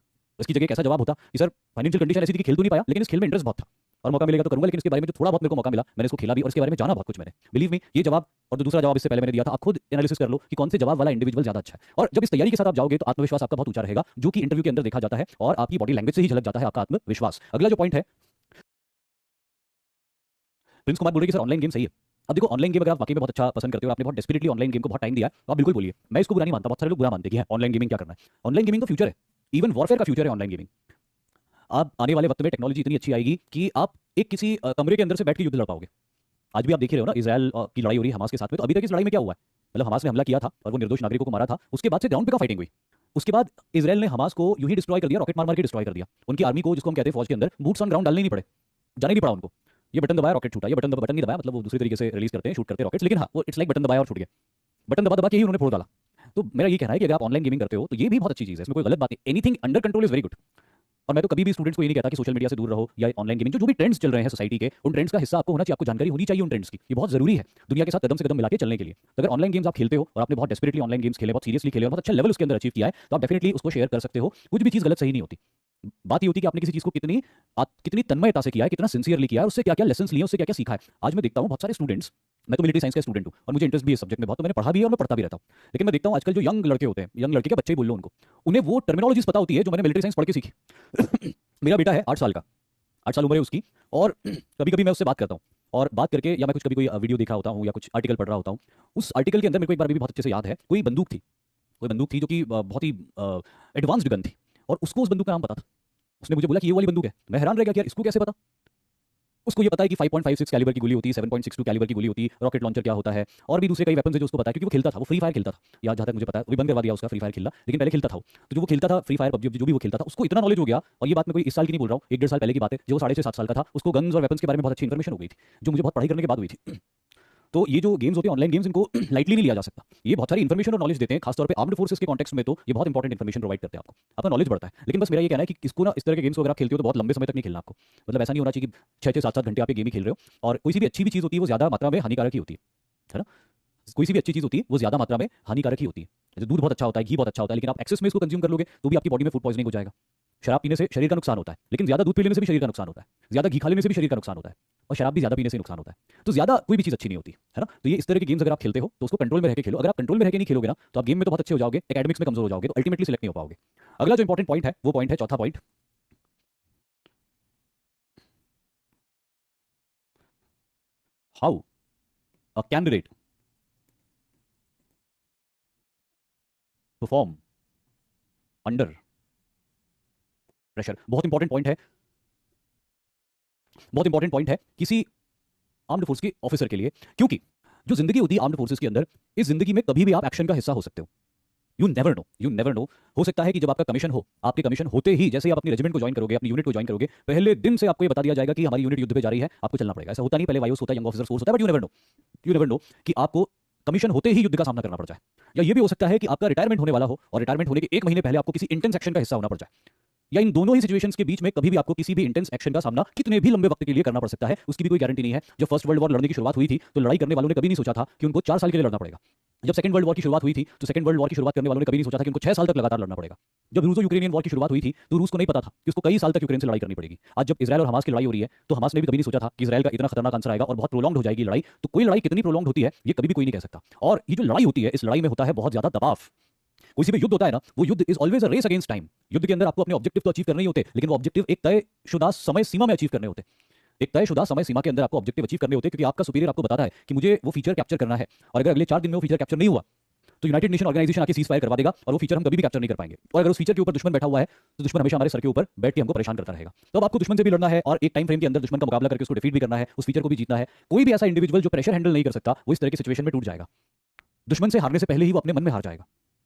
S1: इसकी जगह कैसा जवाब होता कि सर फाइनेंशियल कंडीशन ऐसी थी कि खेल तो नहीं पाया लेकिन इस खेल में इंटरेस्ट बहुत था, और मौका मिलेगा तो करूंगा, लेकिन इसके बारे में जो थोड़ा बहुत मेरे को मौका मिला मैंने इसको खेला भी और इसके बारे में जाना बहुत कुछ मैंने, बिलीव मी। ये जवाब और जो दूसरा जवाब इससे पहले मैंने दिया था, आप खुद एनालिसिस कर लो कि कौन से जवाब वाला इंडिविजुअल ज्यादा अच्छा है। और जब इस तैयारी के साथ आप जाओगे तो आत्मविश्वास आपका बहुत ऊंचा रहेगा, जो कि इंटरव्यू के अंदर देखा जाता है और आपकी बॉडी लैंग्वेज से ही झलक जाता है आपका आत्मविश्वास। अगला जो पॉइंट है, प्रिंस कुमार बोल रहे कि सर ऑनलाइन गेम सही है। अब देखो, ऑनलाइन गेम अगर आप वाकई में बहुत अच्छा पसंद करते हो, आपने बहुत डेस्परेटली ऑनलाइन गेम को बहुत टाइम दिया है, तो आप बिल्कुल बोलिए, मैं इसको बुरा नहीं मानता। बहुत सारे लोग बुरा मानते हैं कि ऑनलाइन गेमिंग क्या करना है। ऑनलाइन गेमिंग तो फ्यूचर है, इवन वॉरफेयर का फ्यूचर है ऑनलाइन गेमिंग। आप आने वाले वक्त में टेक्नोलॉजी इतनी अच्छी आएगी कि आप एक किसी कमरे के अंदर से बैठ के युद्ध लड़ पाओगे। आज भी आप देख ही रहे हो ना, इजराइल की लड़ाई हो रही है हमास के साथ में, तो अभी तक इस लड़ाई में क्या हुआ है? मतलब हमास ने हमला किया था और वो निर्दोष नागरिकों को मारा था, उसके बाद से ग्राउंड पे का फाइटिंग हुई। उसके बाद इजराइल ने हमास को यूं ही डिस्ट्रॉय कर दिया, रॉकेट मार मार के डिस्ट्रॉय कर दिया। उनकी आर्मी को, जिसको हम कहते हैं फौज के अंदर, बूट्स ऑन ग्राउंड डालने नहीं पड़े, जाने नहीं पड़ा उनको। ये बटन दबाया रॉकेट छूटा, ये बटन नहीं दबाया, मतलब वो दूसरी तरीके से रिलीज करते हैं, शूट करते हैं रॉकेट्स, लेकिन हाँ वो इट्स लाइक बटन दबाया और छूट गया, बटन दबा दबा के ही उन्होंने फोड़ डाला। तो मेरा ये कहना है कि अगर आप ऑनलाइन गेमिंग करते हो तो ये भी बहुत अच्छी चीज़ है, इसमें कोई गलत बात नहीं। Anything under control is very good. और मैं तो कभी भी स्टूडेंट्स को ये नहीं कहता कि सोशल मीडिया से दूर रहो या ऑनलाइन गेमिंग, जो भी ट्रेंड्स चल रहे हैं सोसाइटी के, उन ट्रेंड्स का हिस्सा आपको होना चाहिए, आपको जानकारी होनी चाहिए उन ट्रेंड्स की। ये बहुत जरूरी है दुनिया के साथ कदम से कदम मिला के चलने के लिए। तो अगर ऑनलाइन गेम्स आप खेलते हो और आपने बहुत डेस्परेटली ऑनलाइन गेम्स खेले, बहुत सीरियसली खेले और बहुत अच्छा लेवल उसके अंदर अचीव किया है, तो आप डेफिनेटली उसको शेयर कर सकते हो। कुछ भी चीज़ गलत सही नहीं होती। बात ये होती है कि आपने किसी चीज़ को कितनी तन्मयता से किया है, कितना सिंसियरली किया है, उससे क्या क्या लेसन्स लिए, उससे क्या क्या सीखा है। आज मैं देखता हूँ बहुत सारे स्टूडेंट्स, मैं तो मिलिट्री साइंस का स्टूडेंट हूँ और मुझे इंटरेस्ट भी है सब्जेक्ट में बहुत, तो मैंने पढ़ा भी है और मैं पढ़ता भी रहता हूँ। लेकिन मैं देखता हूँ आजकल जो यंग लड़के होते हैं, यंग लड़के के बच्चे ही बोल लो उनको, उन्हें वो टर्मिनोलॉजीज पता होती है जो मैंने मिलिट्री साइंस पढ़ के सीखी। मेरा बेटा है 8 साल का, 8 साल उम्र है उसकी, और कभी कभी मैं उससे बात करता हूूँ और बात करके, या मैं कुछ कभी कोई वीडियो देखा होता हूँ या कुछ आर्टिकल पढ़ रहा होता हूँ, उस आर्टिकल के अंदर मेरे को एक बार भी बहुत अच्छे से याद है, कोई बंदूक थी जो कि बहुत ही एडवांस्ड गन थी और उसको उस बंदूक का नाम पता था। उसने मुझे बोला कि ये वाली बंदूक है। मैं हैरान रह गया कि यार इसको कैसे पता। उसको ये पता है कि 5.56 कैलिबर की गोली होती है, 7.62 कैलिबर की गोली होती है, रॉकेट लॉन्चर क्या होता है, और भी दूसरे कई वेपन है जो उसको पता है, क्योंकि वो खेलता था, वो फ्री फायर खेलता था। या जहाँ तक मुझे पता है, वो बंद करवा दिया उसका फ्री फायर खेलना, लेकिन पहले खेलता था वो। तो जो वो खेलता था फ्री फायर, पबजी, जो भी वो खेलता था, उसको इतना नॉलेज हो गया। और ये बात मैं कोई इस साल की नहीं बोल रहा हूँ, 1-1.5 साल पहले की बात है, जो 6.5-7 साल का था, उसको गन्स और वेपन्स के बारे में बहुत अच्छी इन्फॉर्मेशन हो गई थी, जो मुझे बहुत पढ़ाई करने के बाद हुई थी। तो ये जो गेम्स होते हैं, ऑनलाइन गेम्स, इनको लाइटली नहीं लिया जा सकता। ये बहुत सारी इन्फॉर्मेशन और नॉलेज देते हैं, खासतौर पे आर्म्ड फोर्सेस के कॉन्टेक्स्ट में, तो ये बहुत इंपॉर्टेंट इन्फॉर्मेशन प्रोवाइड करते हैं आपको, आपका नॉलेज बढ़ता है। लेकिन बस मेरा ये कहना है कि इसको ना, इस तरह के गेम्स को अगर आप खेलते हो तो बहुत लंबे समय तक नहीं खेलना आपको। मतलब ऐसा नहीं होना चाहिए कि 6-6, 7-7 घंटे आप ये गेम ही खेल रहे हो। और कोई सी भी अच्छी भी चीज़ होती है वो ज़्यादा मात्रा में हानिकारक ही होती है ना। कोई सी भी अच्छी चीज़ होती है वो ज़्यादा मात्रा में हानिकारक ही होती है। जैसे दूध बहुत अच्छा होता है, घी बहुत अच्छा होता है, लेकिन आप एक्सेस में इसको कंज्यूम कर लोगे तो भी आपकी बॉडी में फूड पॉइजनिंग हो जाएगा। शराब पीने से शरीर का नुकसान होता है, लेकिन ज़्यादा दूध पी लेने से भी शरीर का नुकसान होता है, ज़्यादा घी खा लेने से भी शरीर का नुकसान होता है, और शराब भी ज़्यादा पीने से नुकसान होता है। तो ज़्यादा कोई भी चीज़ अच्छी नहीं होती है ना। तो ये इस तरह के गेम्स अगर आप खेलते हो तो उसको कंट्रोल में रह के खेलो। अगर आप कंट्रोल में रह के नहीं खेलोगे ना, तो आप गेम में तो बहुत अच्छे हो जाओगे, एकेडमिक्स में कमजोर हो जाओगे, तो अल्टीमेटली सिलेक्ट नहीं हो पाओगे। अगला जो इंपॉर्टेंट पॉइंट है वो पॉइंट है, चौथा point, how a candidate perform under pressure. बहुत इंपॉर्टेंट पॉइंट है, बहुत इंपॉर्टेंट पॉइंट है किसी आर्म्ड फोर्स के ऑफिसर के लिए, क्योंकि जो जिंदगी होती है आर्म्ड फोर्सेस के अंदर, इस जिंदगी में कभी भी आप एक्शन का हिस्सा हो सकते हो। You never know, you never know. हो सकता है कि जब आपका कमीशन हो, आपके कमीशन होते ही जैसे ही आप अपनी रेजिमेंट को ज्वाइन करोगे, अपनी यूनिट को ज्वाइन करोगे, पहले दिन से आपको ये बता दिया जाएगा कि हमारी यूनिट युद्ध पे जा रही है, आपको चलना पड़ेगा। ऐसा होता नहीं, पहले वायुस होता है, यंग ऑफिसर फोर्स होता है, बट यू नेवर नो कि आपको कमीशन होते ही युद्ध का सामना करना पड़ जाए। या ये भी हो सकता है कि आपका रिटायरमेंट होने वाला हो और रिटायरमेंट होने के 1 महीने पहले आपको किसी इंटेंस एक्शन का हिस्सा होना पड़ जाए। या इन दोनों ही सिचुएशंस के बीच में कभी भी आपको किसी भी इंटेंस एक्शन का सामना कितने भी लंबे वक्त के लिए करना पड़ सकता है, उसकी भी कोई गारंटी नहीं है। जब फर्स्ट वर्ल्ड वॉर लड़ने की शुरुआत हुई थी तो लड़ाई करने वालों ने कभी नहीं सोचा था कि उनको 4 साल के लिए लड़ना पड़ेगा। जब सेकंड वर्ल्ड वॉर की शुरुआत हुई थी तो सेकंड वर्ल्ड वॉर की शुरुआत करने वालों ने कभी नहीं सोचा था कि उनको 6 साल तक लगातार लड़ना पड़ेगा। जब रूसो यूक्रेनियन वॉर की शुरुआत हुई थी तो रूस को नहीं पता था कि उसको कई साल तक यूक्रेन से लड़ाई करनी पड़ेगी। आज जब इजराइल और हमास की लड़ाई हो रही है तो हमास ने भी कभी नहीं सोचा था कि इजराइल का इतना खतरनाक आंसर आएगा और बहुत प्रोलॉन्ग हो जाएगी लड़ाई। तो कोई लड़ाई कितनी प्रोलॉन्ग होती है ये कभी भी कोई नहीं कह सकता। और ये जो लड़ाई होती है, इस लड़ाई में होता है बहुत ज्यादा दबाव। कोई सी भी युद्ध होता है ना, वो युद्ध is always a race against time. युद्ध के अंदर आपको अपने ऑब्जेक्टिव तो अचीव करने ही होते, लेकिन वो ऑब्जेक्टिव एक तयशुदा समय सीमा में अचीव करने होते। एक तयशुदा समय सीमा के अंदर आपको ऑब्जेक्टिव अचीव करने होते, क्योंकि आपका सुपीरियर आपको बताता है कि मुझे वो फीचर कैप्चर करना है, और अगर अगले 4 दिन में वो फीचर कैप्चर नहीं हुआ तो यूनाइटेड नेशन ऑर्गेनाइजेशन आके सीज फायर करवा देगा और वो फीचर हम कभी भी कैप्चर नहीं कर पाएंगे। और अगर उस फीचर के ऊपर दुश्मन बैठा हुआ है तो दुश्मन हमेशा हमारे सर के ऊपर बैठ के हमको परेशान करता रहेगा। तो अब आपको दुश्मन से भी लड़ना है और एक टाइम फ्रेम के अंदर दुश्मन का मुकाबला करके उसको डिफीट भी करना है, उस फीचर को भी जीतना है। कोई भी ऐसा इंडिविजुअल जो प्रेशर हैंडल नहीं कर सकता, वो इस तरह की सिचुएशन में टूट जाएगा। दुश्मन से हारने से पहले ही वो अपने मन में हार जाएगा।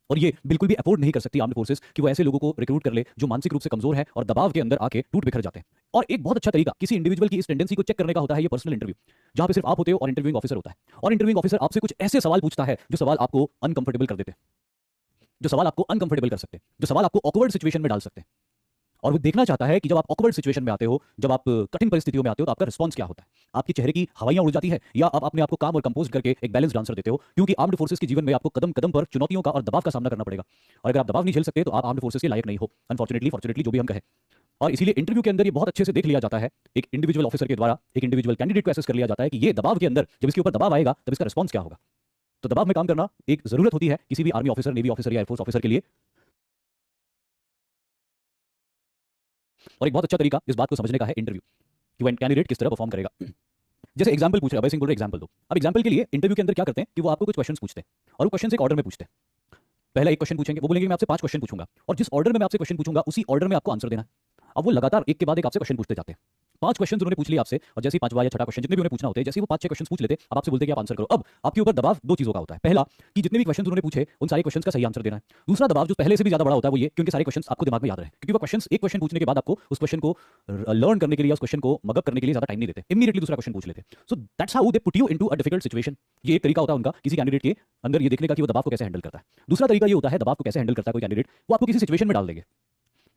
S1: और ये बिल्कुल भी अफोर्ड नहीं कर सकती आर्म्ड फोर्सेस कि वो ऐसे लोगों को रिक्रूट कर ले जो मानसिक रूप से कमजोर है और दबाव के अंदर आके टूट बिखर जाते हैं। और एक बहुत अच्छा तरीका किसी इंडिविजुअल की इस टेंडेंसी को चेक करने का होता है ये पर्सनल इंटरव्यू, जहां पे सिर्फ आप होते हो और इंटरव्यूइंग ऑफिसर होता है। और इंटरव्यूइंग ऑफिसर आपसे कुछ ऐसे सवाल पूछता है जो सवाल आपको अनकंफर्टेबल कर देते हैं, जो सवाल आपको अनकंफर्टेबल कर सकते हैं, जो सवाल आपको ऑकवर्ड सिचुएशन में डाल सकते हैं। और वो देखना चाहता है कि जब आप ऑकवर्ड सिचुएशन में आते हो, जब आप कठिन परिस्थितियों में आते हो, तो आपका रिस्पॉन्स क्या होता है। आपके चेहरे की हवाइयां उड़ जाती है या आप अपने आप को काम और कंपोज करके एक बैलेंस आंसर देते हो, क्योंकि आर्म्ड फोर्सेस के जीवन में आपको कदम कदम पर चुनौतियों का और दबाव का सामना करना पड़ेगा। और अगर आप दबाव नहीं झेल सकते तो आप आर्म्ड फोर्सेस के लायक नहीं हो, अनफॉर्चुनेटली, फॉर्चुनेटली, जो भी हम कहें। और इसीलिए इंटरव्यू के अंदर ये बहुत अच्छे से देख लिया जाता है, एक इंडिविजुअल ऑफिसर के द्वारा एक इंडिविजुअल कैंडिडेट को एसेस कर लिया जाता है कि ये दबाव के अंदर जब इसके ऊपर दबाव आएगा तब इसका रिस्पॉन्स क्या होगा। तो दबाव में काम करना एक जरूरत होती है किसी भी आर्मी ऑफिसर, नेवी ऑफिसर या एयरफोर्स ऑफिसर के लिए। और एक बहुत अच्छा तरीका इस बात को समझने का है इंटरव्यू, कि वो कैंडिडेट किस तरह परफॉर्म करेगा। जैसे एग्जांपल पूछ रहे अभय सिंह बोल रहे एग्जांपल दो। अब एग्जांपल के लिए इंटरव्यू के अंदर क्या करते हैं कि वो आपको कुछ क्वेश्चंस पूछते हैं और वो क्वेश्चंस एक ऑर्डर में पूछते हैं। पहला एक क्वेश्चन पूछेंगे, वो बोलेंगे मैं आपसे 5 क्वेश्चन पूछूंगा और जिस ऑर्डर में मैं आपसे क्वेश्चन पूछूंगा उसी ऑर्डर में आपको आंसर देना है। अब वो लगातार एक के बाद एक आपसे क्वेश्चन पूछते जाते हैं। 5 क्वेश्चन उन्होंने पूछ लिए आपसे और जैसे ही 5वां या 6वां क्वेश्चन जितने भी उन्हें पूछना होते हैं, जैसे ही वो 5-6 क्वेश्चन पूछ लेते अब आपसे बोलते हैं कि आप आंसर करो। अब आपके ऊपर दबाव 2 चीजों का होता है। पहला कि जितने भी क्वेश्चन उन्होंने पूछे उन सारे क्वेश्चन का सही आंसर देना है। दूसरा दबाव जो पहले से भी ज्यादा बड़ा होता है वो ये कि उनके सारे क्वेश्चन आपको दिमाग में याद रहे, क्योंकि वो क्वेश्चन एक क्वेश्चन पूछने के बाद आपको उस क्वेश्चन को लर्न करने के लिए, उस क्वेश्चन को मगअप करने के लिए ज्यादा टाइम नहीं देते, इमीडिएटली दूसरा क्वेश्चन पूछ लेते। So that's how they put you into a difficult situation. ये एक तरीका होता है उनका किसी कैंडिडेट के अंदर ये देखने का कि वो दबाव को कैसे हैंडल करता है। दूसरा तरीका ये होता है दबाव को कैसे हैंडल करता है कोई कैंडिडेट, वो आपको किसी सिचुएशन में डाल देंगे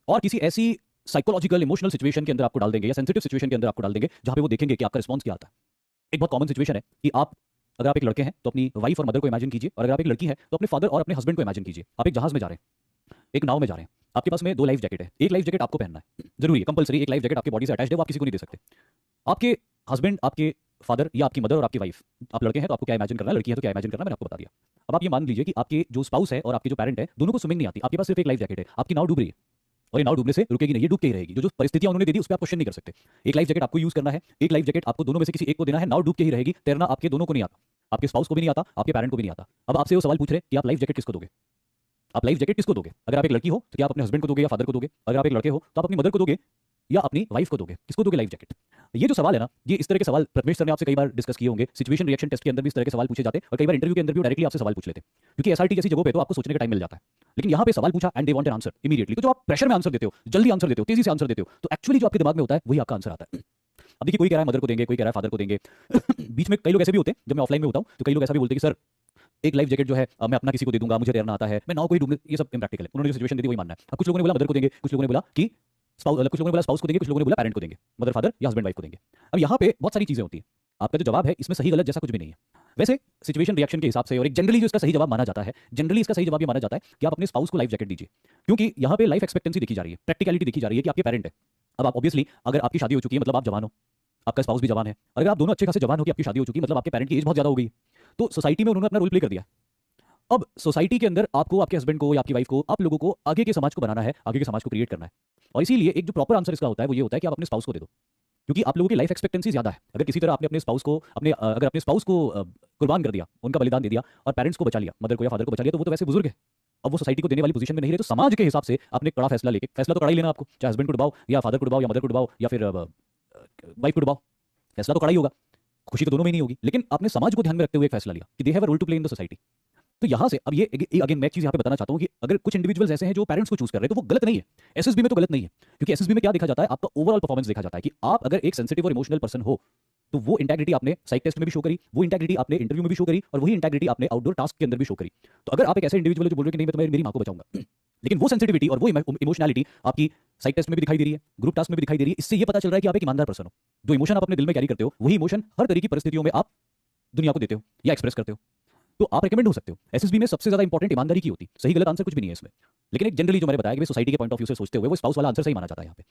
S1: और किसी ऐसी साइकोलॉजिकल इमोशनल सिचुएशन के अंदर आपको डाल देंगे या सेंसिटिव सिचुएशन के अंदर आपको डाल देंगे जहां पे वो देखेंगे कि आपका रिस्पॉन्स क्या आता है। एक बहुत कॉमन सिचुएशन है कि आप अगर आप एक लड़के हैं तो अपनी वाइफ और मदर को इमेजिन कीजिए, और अगर आप एक लड़की है तो अपने फादर और अपने हस्बैंड को इमेजिन कीजिए। आप एक जहाज में जा रहे हैं, एक नाव में जा रहे हैं, आपके पास में 2 लाइफ जैकेट है। एक लाइफ जैकेट आपको पहनना है, जरूरी है, कंपलसरी। एक लाइफ जैकेट आपकी बॉडी से अटैच्ड है, वो आप किसी को नहीं दे सकते। आपके हस्बैंड, आपके फादर या आपकी मदर और आपकी वाइफ, आप लड़के हैं तो आपको क्या इमेजिन करना है, लड़की है तो क्या इमेजिन करना है, मैंने आपको बता दिया। अब आप ये मान लीजिए कि आपके जो स्पाउस है और आपके जो पेरेंट है दोनों को स्विमिंग नहीं आती, आपके पास सिर्फ एक लाइफ जैकेट है, आपकी नाव डूब रही है और ये नाव डूबने से रुकेगी नहीं, ये डूब के ही रहेगी। जो जो परिस्थितियां उन्होंने दे दी उस पर आप क्वेश्चन नहीं कर सकते। एक लाइफ जैकेट आपको यूज करना है, एक लाइफ जैकेट आपको दोनों में से किसी एक को देना है, नाव डूब के ही रहेगी। तैरना आपके दोनों को नहीं आता, आपके स्पाउस को भी नहीं आता, आपके पेरेंट को भी नहीं आता। अब आपसे वो सवाल पूछ रहे कि आप लाइफ जैकेट किसको दोगे, आप लाइफ जैकेट किसको दोगे। अगर आप एक लड़की हो तो क्या आप अपने हस्बैंड को दोगे या फादर को दोगे, अगर आप एक लड़के हो तो आप अपनी मदर को दोगे या अपनी वाइफ को दोगे, किसको दोगे लाइफ जैकेट। ये जो सवाल है ना, ये इस तरह के सवाल प्रथमेश सर ने आपसे कई बार डिस्कस किए होंगे। सिचुएशन रिएक्शन टेस्ट के अंदर भी इस तरह के सवाल पूछे जाते हैं और कई बार इंटरव्यू के अंदर भी डायरेक्टली आपसे सवाल पूछ लेते हैं, क्योंकि एसआरटी जैसी जगहों पे तो आपको सोचने का टाइम मिल जाता है। लेकिन यहाँ पे सवाल पूछा and they want an answer immediately, तो जो आप प्रेशर में आंसर देते हो, जल्दी आंसर देते हो, तेजी से आंसर देते हो, तो एक्चुअली जो आपके दिमाग में होता है वही आपका आंसर आता है। अब देखिए, कोई कह रहा है मदर को देंगे, कोई कह रहा है फादर को देंगे। बीच में कई लोग ऐसे भी होते हैं, जब मैं ऑफलाइन में होता हूँ तो कई लोग ऐसा भी बोलते हैं कि सर एक लाइफ जैकेट जो है मैं अपना किसी को दे दूंगा, मुझे तैरना आता है, मैं नाव को ही डूबने, ये सब इम्प्रैक्टिकल है। उन्होंने जो सिचुएशन दी थी वही मानना है। अब कुछ लोगों ने बोला मदर को देंगे, कुछ लोगों ने बोला कि कुछ लोगों ने बोला स्पाउस को देंगे, कुछ लोगों ने बोला पेरेंट को देंगे, मदर फादर या हस्बैंड वाइफ को देंगे। अब यहाँ पे बहुत सारी चीजें होती हैं, आपका जो जवाब है इसमें सही गलत जैसा कुछ भी नहीं है। वैसे सिचुएशन रिएक्शन के हिसाब से और एक जनरली जो इसका सही जवाब माना जाता है, जनरली इसका सही जवाब ये माना जाता है कि आप अपने स्पाउस को लाइफ जैकेट दीजिए, क्योंकि यहाँ पे लाइफ एक्सपेक्टेंसी देखी जा रही है, प्रैक्टिकलिटी देखी जा रही है कि आपके पेरेंट है। अब आप ऑब्वियसली अगर आपकी शादी हो चुकी है मतलब आप जवान हो, आपका स्पाउस भी जवान है, और अगर आप दोनों अच्छे खासे जवान हो कि आपकी शादी हो चुकी है मतलब आपके पेरेंट की एज बहुत ज्यादा हो गई, तो सोसाइटी में उन्होंने अपना रोल प्ले कर दिया। अब सोसाइटी के अंदर आपको, आपके हस्बैंड को या आपकी वाइफ को, आप लोगों को आगे के समाज को बनाना है, आगे के समाज को क्रिएट करना है। और इसीलिए एक जो प्रॉपर आंसर इसका होता है वो ये होता है कि आप अपने स्पाउस को दे दो, क्योंकि आप लोगों की लाइफ एक्सपेक्टेंसी ज्यादा है। अगर किसी तरह आपने अपने स्पाउस को अगर अपने स्पाउस को कुर्बान कर दिया, उनका बलिदान दे दिया और पेरेंट्स को बचा लिया, मदर को या फादर को बचा लिया, तो वो तो वैसे बुजुर्ग है, अब वो सोसाइटी को देने वाली पोजीशन में नहीं रहे। तो समाज के हिसाब से आपने कड़ा फैसला लेके, फैसला तो कड़ा ही लेना आपको, चाहे हस्बैंड को डुबाओ या फादर को डुबाओ या मदर को डुबाओ या फिर वाइफ को डुबाओ, फैसला तो कड़ा ही होगा, खुशी तो दोनों में ही नहीं होगी। लेकिन आपने समाज को ध्यान में रखते हुए एक फैसला लिया कि they have a role to play in the society. तो यहाँ से अब ये अगेन मैं एक चीज यहाँ पे बताना चाहता हूँ कि अगर कुछ इंडिविजुअल्स ऐसे हैं जो पेरेंट्स को चूज कर रहे हैं तो वो गलत नहीं है, एसएसबी में तो गलत नहीं है, क्योंकि एसएसबी में क्या देखा जाता है, आपका ओवरऑल परफॉर्मेंस देखा जाता है कि आप अगर एक सेंसिटिव और इमोशनल पर्सन हो तो वो इंटेग्रिटी आपने साइक टेस्ट में भी शो करी, वो इंटेग्रिटी आपने इंटरव्यू में भी शो करी और वही इंटेग्रिटी आपने आउटडोर टास्क के अंदर भी शो करी। तो अगर आप एक ऐसे इंडिविजुअल जो बोल रहे हैं कि नहीं मैं तुम्हें मेरी मां को बचाऊंगा, लेकिन वो सेंसिटिविटी और वो इमोशनलिटी आपकी साइक टेस्ट में भी दिखाई दे रही है, ग्रुप टास्क में भी दिखाई दे रही है, इससे ये पता चल रहा है कि आप एक ईमानदार पर्सन हो। जो इमोशन आप अपने दिल में कैरी करते हो वही इमोशन हर तरह की परिस्थितियों में आप दुनिया को देते हो या एक्सप्रेस करते हो, तो आप रिकमेंड हो सकते हो। एसएसबी में सबसे ज्यादा इंपॉर्टेंट ईमानदारी की होती, सही गलत आंसर कुछ भी नहीं है इसमें। लेकिन एक जनरली जो मैंने बताया कि सोसाइटी के पॉइंट ऑफ व्यू से सोचते हुए वो स्पाउस वाला आंसर सही माना जाता है यहाँ पे,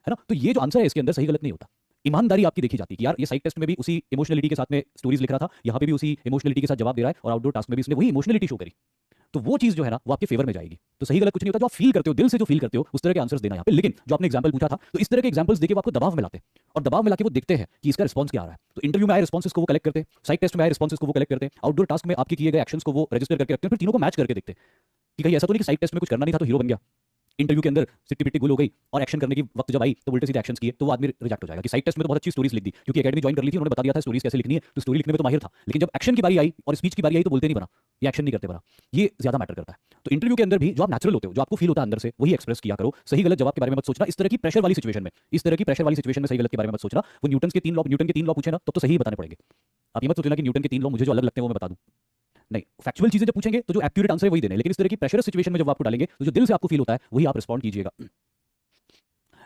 S1: है ना। तो ये जो आंसर है इसके अंदर सही गलत नहीं होता, ईमानदारी आपकी देखी जाती है कि यार ये साइक टेस्ट में भी उसी इमोशनलिटी के साथ में स्टोरीज लिख रहा था, यहाँ पे भी उसी इमोशनलिटी के साथ जवाब दे रहा है और आउटडोर टास्क में भी इसने वही इमोशनलिटी शो करी, तो वो चीज जो है ना वो आपके फेवर में जाएगी। तो सही गलत कुछ नहीं होता, जो आप फील करते हो, दिल से जो फील करते हो उस तरह के आंसर्स देना यहाँ पे। लेकिन जो आपने एग्जांपल पूछा था, तो इस तरह के एग्जांपल्स देके वो आपको दबाव में लाते हैं और दबाव में लाके वो देखते हैं कि इसका रिस्पॉन्स क्या आ रहा है। तो इंटरव्यू में आए रिस्पॉन्सेस को वो कलेक्ट करते हैं, साइक टेस्ट में आए रिस्पॉन्सेस को वो कलेक्ट करते हैं, आउटडोर टास्क में आपके किए गए एक्शंस को वो रजिस्टर करके रखते हैं, फिर तीनों को मैच करके देखते हैं कि कहीं ऐसा तो नहीं कि साइक टेस्ट में कुछ करना नहीं था तो हीरो बन गया, इंटरव्यू के अंदर सिट्टी पिट्टी गुल हो गई और एक्शन करने की वक्त जब आई तो उल्टे सीधे एक्शंस किए, तो वो आदमी रिजेक्ट हो जाएगा। कि साइक टेस्ट में तो बहुत अच्छी स्टोरीज लिख दी, क्योंकि एकेडमी ज्वाइन कर ली थी, उन्होंने बता दिया था स्टोरीज कैसे लिखनी है, तो स्टोरी लिखने में तो माहिर था, लेकिन जब एक्शन की बारी आई और स्पीच की बारी आई तो बोलते नहीं बना, ये एक्शन नहीं करते बना, ये ज्यादा मैटर करता है। तो इंटरव्यू के अंदर भी जो आप नेचुरल होते हो, जो आपको फील होता है अंदर से, वही एक्सप्रेस किया करो। सही गलत जवाब के बारे में मत सोचना, इस तरह की प्रेशर वाली सिचुएशन में, सही गलत के बारे में मत सोचना। वो न्यूटन के तीन लॉ पूछे ना तो सही बताने पड़ेंगे। आप ये मत सोचना कि न्यूटन के 3 लॉ मुझे जो अलग लगते हैं वो मैं बता दूं, नहीं, फैक्चुअल चीजें जब पूछेंगे तो जो एक्यूरेट आंसर है वही देने, लेकिन इस तरह की प्रेशर सिचुएशन में जब आपको डालेंगे तो जो दिल से आपको फील होता है वही आप रिस्पॉन्ड कीजिएगा।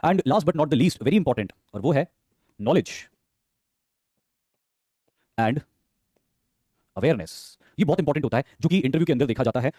S1: And last but not the least, very important, और वो है नॉलेज एंड अवेयरनेस। ये बहुत इंपॉर्टेंट होता है जो कि इंटरव्यू के अंदर देखा जाता है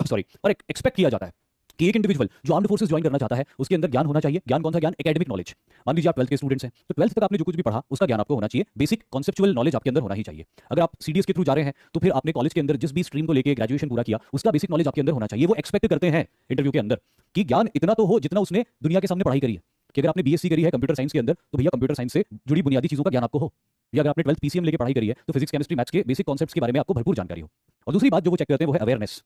S1: सॉरी, और एक्सपेक्ट किया जाता है। कि एक इंडिविजुअल जो आर्म्ड फोर्सेस ज्वाइन करना चाहता है उसके अंदर ज्ञान होना चाहिए। ज्ञान कौन सा ज्ञान? Academic knowledge. मान लीजिए आप 12th के स्टूडेंट्स हैं, तो 12th तक आपने जो कुछ भी पढ़ा उसका ज्ञान आपको होना चाहिए, बेसिक कॉन्सेप्चुअल नॉलेज आपके अंदर होना ही चाहिए। अगर आप सीडीएस के थ्रू जा रहे हैं तो फिर आपने कॉलेज के अंदर जिस भी स्ट्रीम को लेकर ग्रेजुएशन पूरा किया उसका बेसिक नॉलेज आपके अंदर होना चाहिए। वो एक्सपेक्ट करते हैं इंटरव्यू के अंदर कि ज्ञान इतना तो हो जितना उसने दुनिया के सामने पढ़ाई करी है, कि अगर आपने बीएससी करी है कंप्यूटर साइंस के अंदर तो भैया कंप्यूटर साइंस से जुड़ी बुनियादी चीजों का ज्ञान आपको हो, या अगर आपने 12th पीसीएम लेके पढ़ाई करी है तो फिजिक्स केमिस्ट्री मैथ्स के बेसिक कॉन्सेप्ट्स के बारे में आपको भरपूर जानकारी हो। और दूसरी बात जो वो चेक करते हैं वो है अवेयरनेस,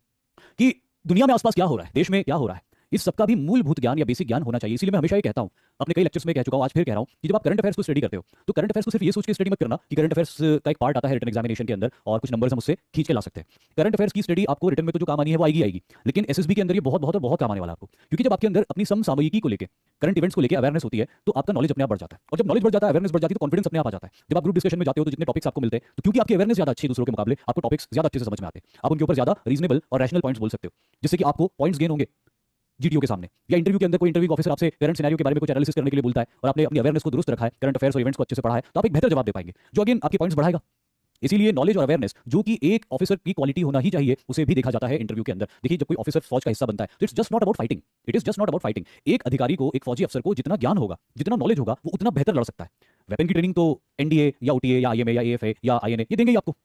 S1: कि दुनिया में आसपास क्या हो रहा है, देश में क्या हो रहा है, इस सबका भी मूलभूत ज्ञान या बेसिक ज्ञान होना चाहिए। इसीलिए मैं हमेशा ये कहता हूं, अपने कई लेक्चर्स में कह चुका हूं, आज फिर कह रहा हूं कि जब आप करंट अफेयर्स को स्टडी करते हो तो करंट अफेयर्स को सिर्फ ये सोच के स्टडी मत करना कि करंट अफेयर्स का एक पार्ट आता है रिटन एग्जामिनेशन के अंदर और कुछ नंबर्स हम उससे खींच के ला सकते हैं। करंट अफेयर्स की स्टडी आपको रिटन में तो जो काम आनी है वो आएगी, लेकिन एसएसबी के अंदर ये बहुत बहुत और बहुत काम आने वाला आपको, क्योंकि जब आपके अंदर अपनी समसामयिकी को लेकर करंट इवेंट्स को लेकर अवेयरनेस होती है तो आपका नॉलेज अपने आप बढ़ जाता है, और जब नॉलेज बढ़ जाता है, अवेयरनेस बढ़ जाती है तो कॉन्फिडेंस अपने आप आ जाता है। जब आप ग्रुप डिस्कशन में जाते हो तो जितने टॉपिक्स आपको मिलते हैं तो क्योंकि आपकी अवेयरनेस ज्यादा अच्छी है दूसरों के मुकाबले, आपको टॉपिक्स ज्यादा अच्छे से समझ में आते हैं, आप उनके ऊपर ज्यादा रीजनेबल और रैशनल पॉइंट्स बोल सकते हो, जिससे कि आपको पॉइंट्स गेन होंगे जीटीओ के सामने। या इंटरव्यू के अंदर कोई इंटरव्यू ऑफिसर आपसे करंट सिनेरियो के बारे में कुछ एनालिसिस करने के लिए बोलता है और आपने अपनी अवेयरनेस को दुरुस्त रखा है, करंट अफेयर्स और इवेंट्स को अच्छे से पढ़ा है, तो आप एक बेहतर जवाब दे पाएंगे, जो अगेन आपके पॉइंट्स बढ़ाएगा। इसीलिए नॉलेज और अवेयरनेस जो कि एक ऑफिसर की क्वालिटी होना ही चाहिए, उसे भी देखा जाता है इंटरव्यू के अंदर। देखिए, जब कोई ऑफिसर फौज का हिस्सा बनता है तो it's just not about fighting, it is just not about fighting. एक अधिकारी को, एक फौजी अफसर को जितना ज्ञान होगा, जितना नॉलेज होगा, वो उतना बेहतर लड़ सकता है। वेपन की ट्रेनिंग तो एनडीए या ओटीए या आईएमए या एएफए या आईएनए ये देंगे ही आपको,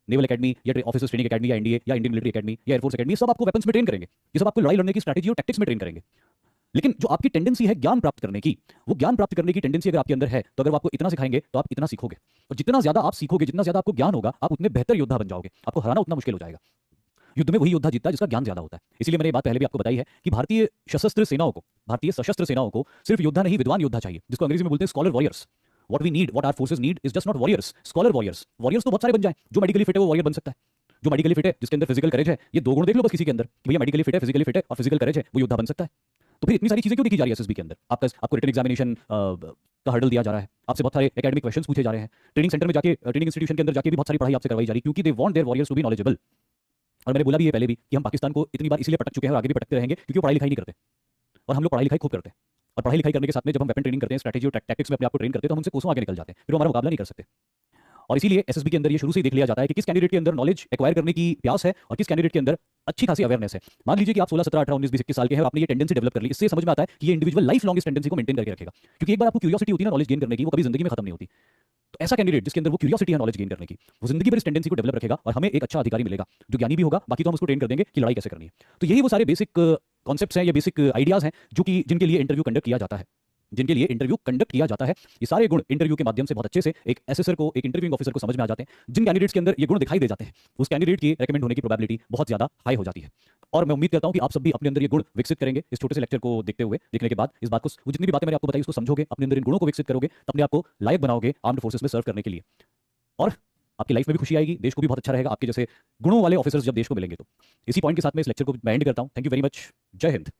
S1: नेवल एकेडमी या ऑफिसर्स ट्रेनिंग एकेडमी या एनडीए या इंडियन मिलिट्री एकेडमी या एयरफोर्स एकेडमी, सब आपको वेपन्स में ट्रेन करेंगे, ये सब आपको लड़ाई लड़ने की स्ट्रैटेजी और टैक्टिक्स में ट्रेन करेंगे। लेकिन जो आपकी टेंडेंसी है ज्ञान प्राप्त करने की, वो ज्ञान प्राप्त करने की टेंडेंसी अगर आपके अंदर है तो अगर वो आपको इतना सिखाएंगे तो आप इतना सीखोगे, और जितना ज्यादा आप सीखोगे, जितना ज्यादा आपको ज्ञान होगा, आप उतने बेहतर योद्धा बन जाओगे, आपको हराना उतना मुश्किल हो जाएगा। युद्ध में वही योद्धा जीतता है जिसका ज्ञान ज्यादा होता है। इसलिए मैंने ये बात पहले भी आपको बताई है कि भारतीय सशस्त्र सेनाओं को सिर्फ योद्धा नहीं, विद्वान योद्धा चाहिए, जिसको अंग्रेजी में बोलते हैं scholar warriors. What we need, what our forces need is just not warriors, scholar warriors. Warriors तो बहुत सारे बन जाए, जो मेडिकली फिट है वो वॉरियर बन सकता है, जो मेडिकली फिट है, जिसके अंदर फिजिकल करेज है, ये दो गुण देख लो बस किसी के अंदर, भैया मेडिकली फिट है, फिजिकली फिट है और फिजिकल करेज है, वो योद्धा बन सकता है। तो फिर इतनी सारी चीजें क्यों देखी जा रही है एसएसबी के अंदर? आपको रिटन एग्जामिनेशन का हर्डल दिया जा रहा है, आपसे बहुत सारे एकेडमिक क्वेश्चंस पूछे जा रहे हैं, ट्रेनिंग सेंटर में जाके, ट्रेनिंग इंस्टीट्यूशन के अंदर जाके भी बहुत सारी पढ़ाई आपसे करवाई जा रही है, क्योंकि they want their warriors to be knowledgeable. और मैंने बोला भी ये पहले भी कि हम पाकिस्तान को इतनी बार इसलिए पटक चुके हैं और आगे भी पटकते रहेंगे क्योंकि वो पढ़ाई लिखाई नहीं करते, और हम लोग पढ़ाई लिखाई खूब करते हैं। और पढ़ाई लिखाई करने के साथ में जब हम वेपन ट्रेनिंग करते हैं, स्ट्रैटेजी और टैक्टिक्स में अपने आप को ट्रेन करते हैं, तो हम उनसे कोसों आगे निकल जाते हैं, फिर वो हमारा मुकाबला नहीं कर सकते। और इसीलिए एसएसबी के अंदर ये शुरू से ही देख लिया जाता है कि किस कैंडिडेट के अंदर नॉलेज एक्वायर करने की प्यास है और किस कैंडिडेट के अंदर अच्छी खासी अवेयरनेस है। मान लीजिए कि आप 16, 17, 18, 19, 20, 21 साल के हैं, आपने ये टेंडेंसी डेवलप कर ली, इससे समझ में आता है कि ये इंडिविजुअल लाइफ लॉन्ग इस टेंडेंसी को मेंटेन करके रखेगा, क्योंकि एक बार आपको क्यूरियोसिटी होती है ना नॉलेज गेन करने की, वो कभी जिंदगी में खत्म नहीं होती। तो ऐसा कैंडिडेट जिसके अंदर वो क्यूरियोसिटी है नॉलेज गेन करने की, वो जिंदगी भर इस टेंडेंसी को डेवलप रखेगा और हमें एक अच्छा अधिकारी मिलेगा जो ज्ञानी भी होगा, बाकी तो हम उसको ट्रेन कर देंगे कि लड़ाई कैसे करनी है। तो यही वो सारे बेसिक कॉन्सेप्ट्स हैं, ये बेसिक आइडियाज हैं जो कि जिनके लिए इंटरव्यू कंडक्ट किया जाता है, ये सारे गुण इंटरव्यू के माध्यम से बहुत अच्छे से एक एसेसर को, एक इंटरव्यूइंग ऑफिसर को समझ में आ जाते हैं। जिन कैंडिडेट्स के अंदर ये गुण दिखाई दे जाते हैं, उस कैंडिडेट की रेकमेंड होने की प्रोबेबिलिटी बहुत ज्यादा हाई हो जाती है। और मैं उम्मीद करता हूं कि आप सब भी अपने अंदर ये गुण विकसित करेंगे। इस छोटे से लेक्चर को देखने के बाद इस बात को, जितनी भी बातें मैंने आपको बताई उसको समझोगे, अपने अंदर इन गुणों को विकसित करोगे, अपने आप को लायक बनाओगे आर्म्ड फोर्सेस में सर्व करने के लिए, और आपकी लाइफ में भी खुशी आएगी, देश को भी बहुत अच्छा रहेगा आपके जैसे गुणों वाले ऑफिसर्स जब देश को मिलेंगे। तो इसी पॉइंट के साथ मैं इस लेक्चर को मैं एंड करता हूं। Thank you very much. जय हिंद।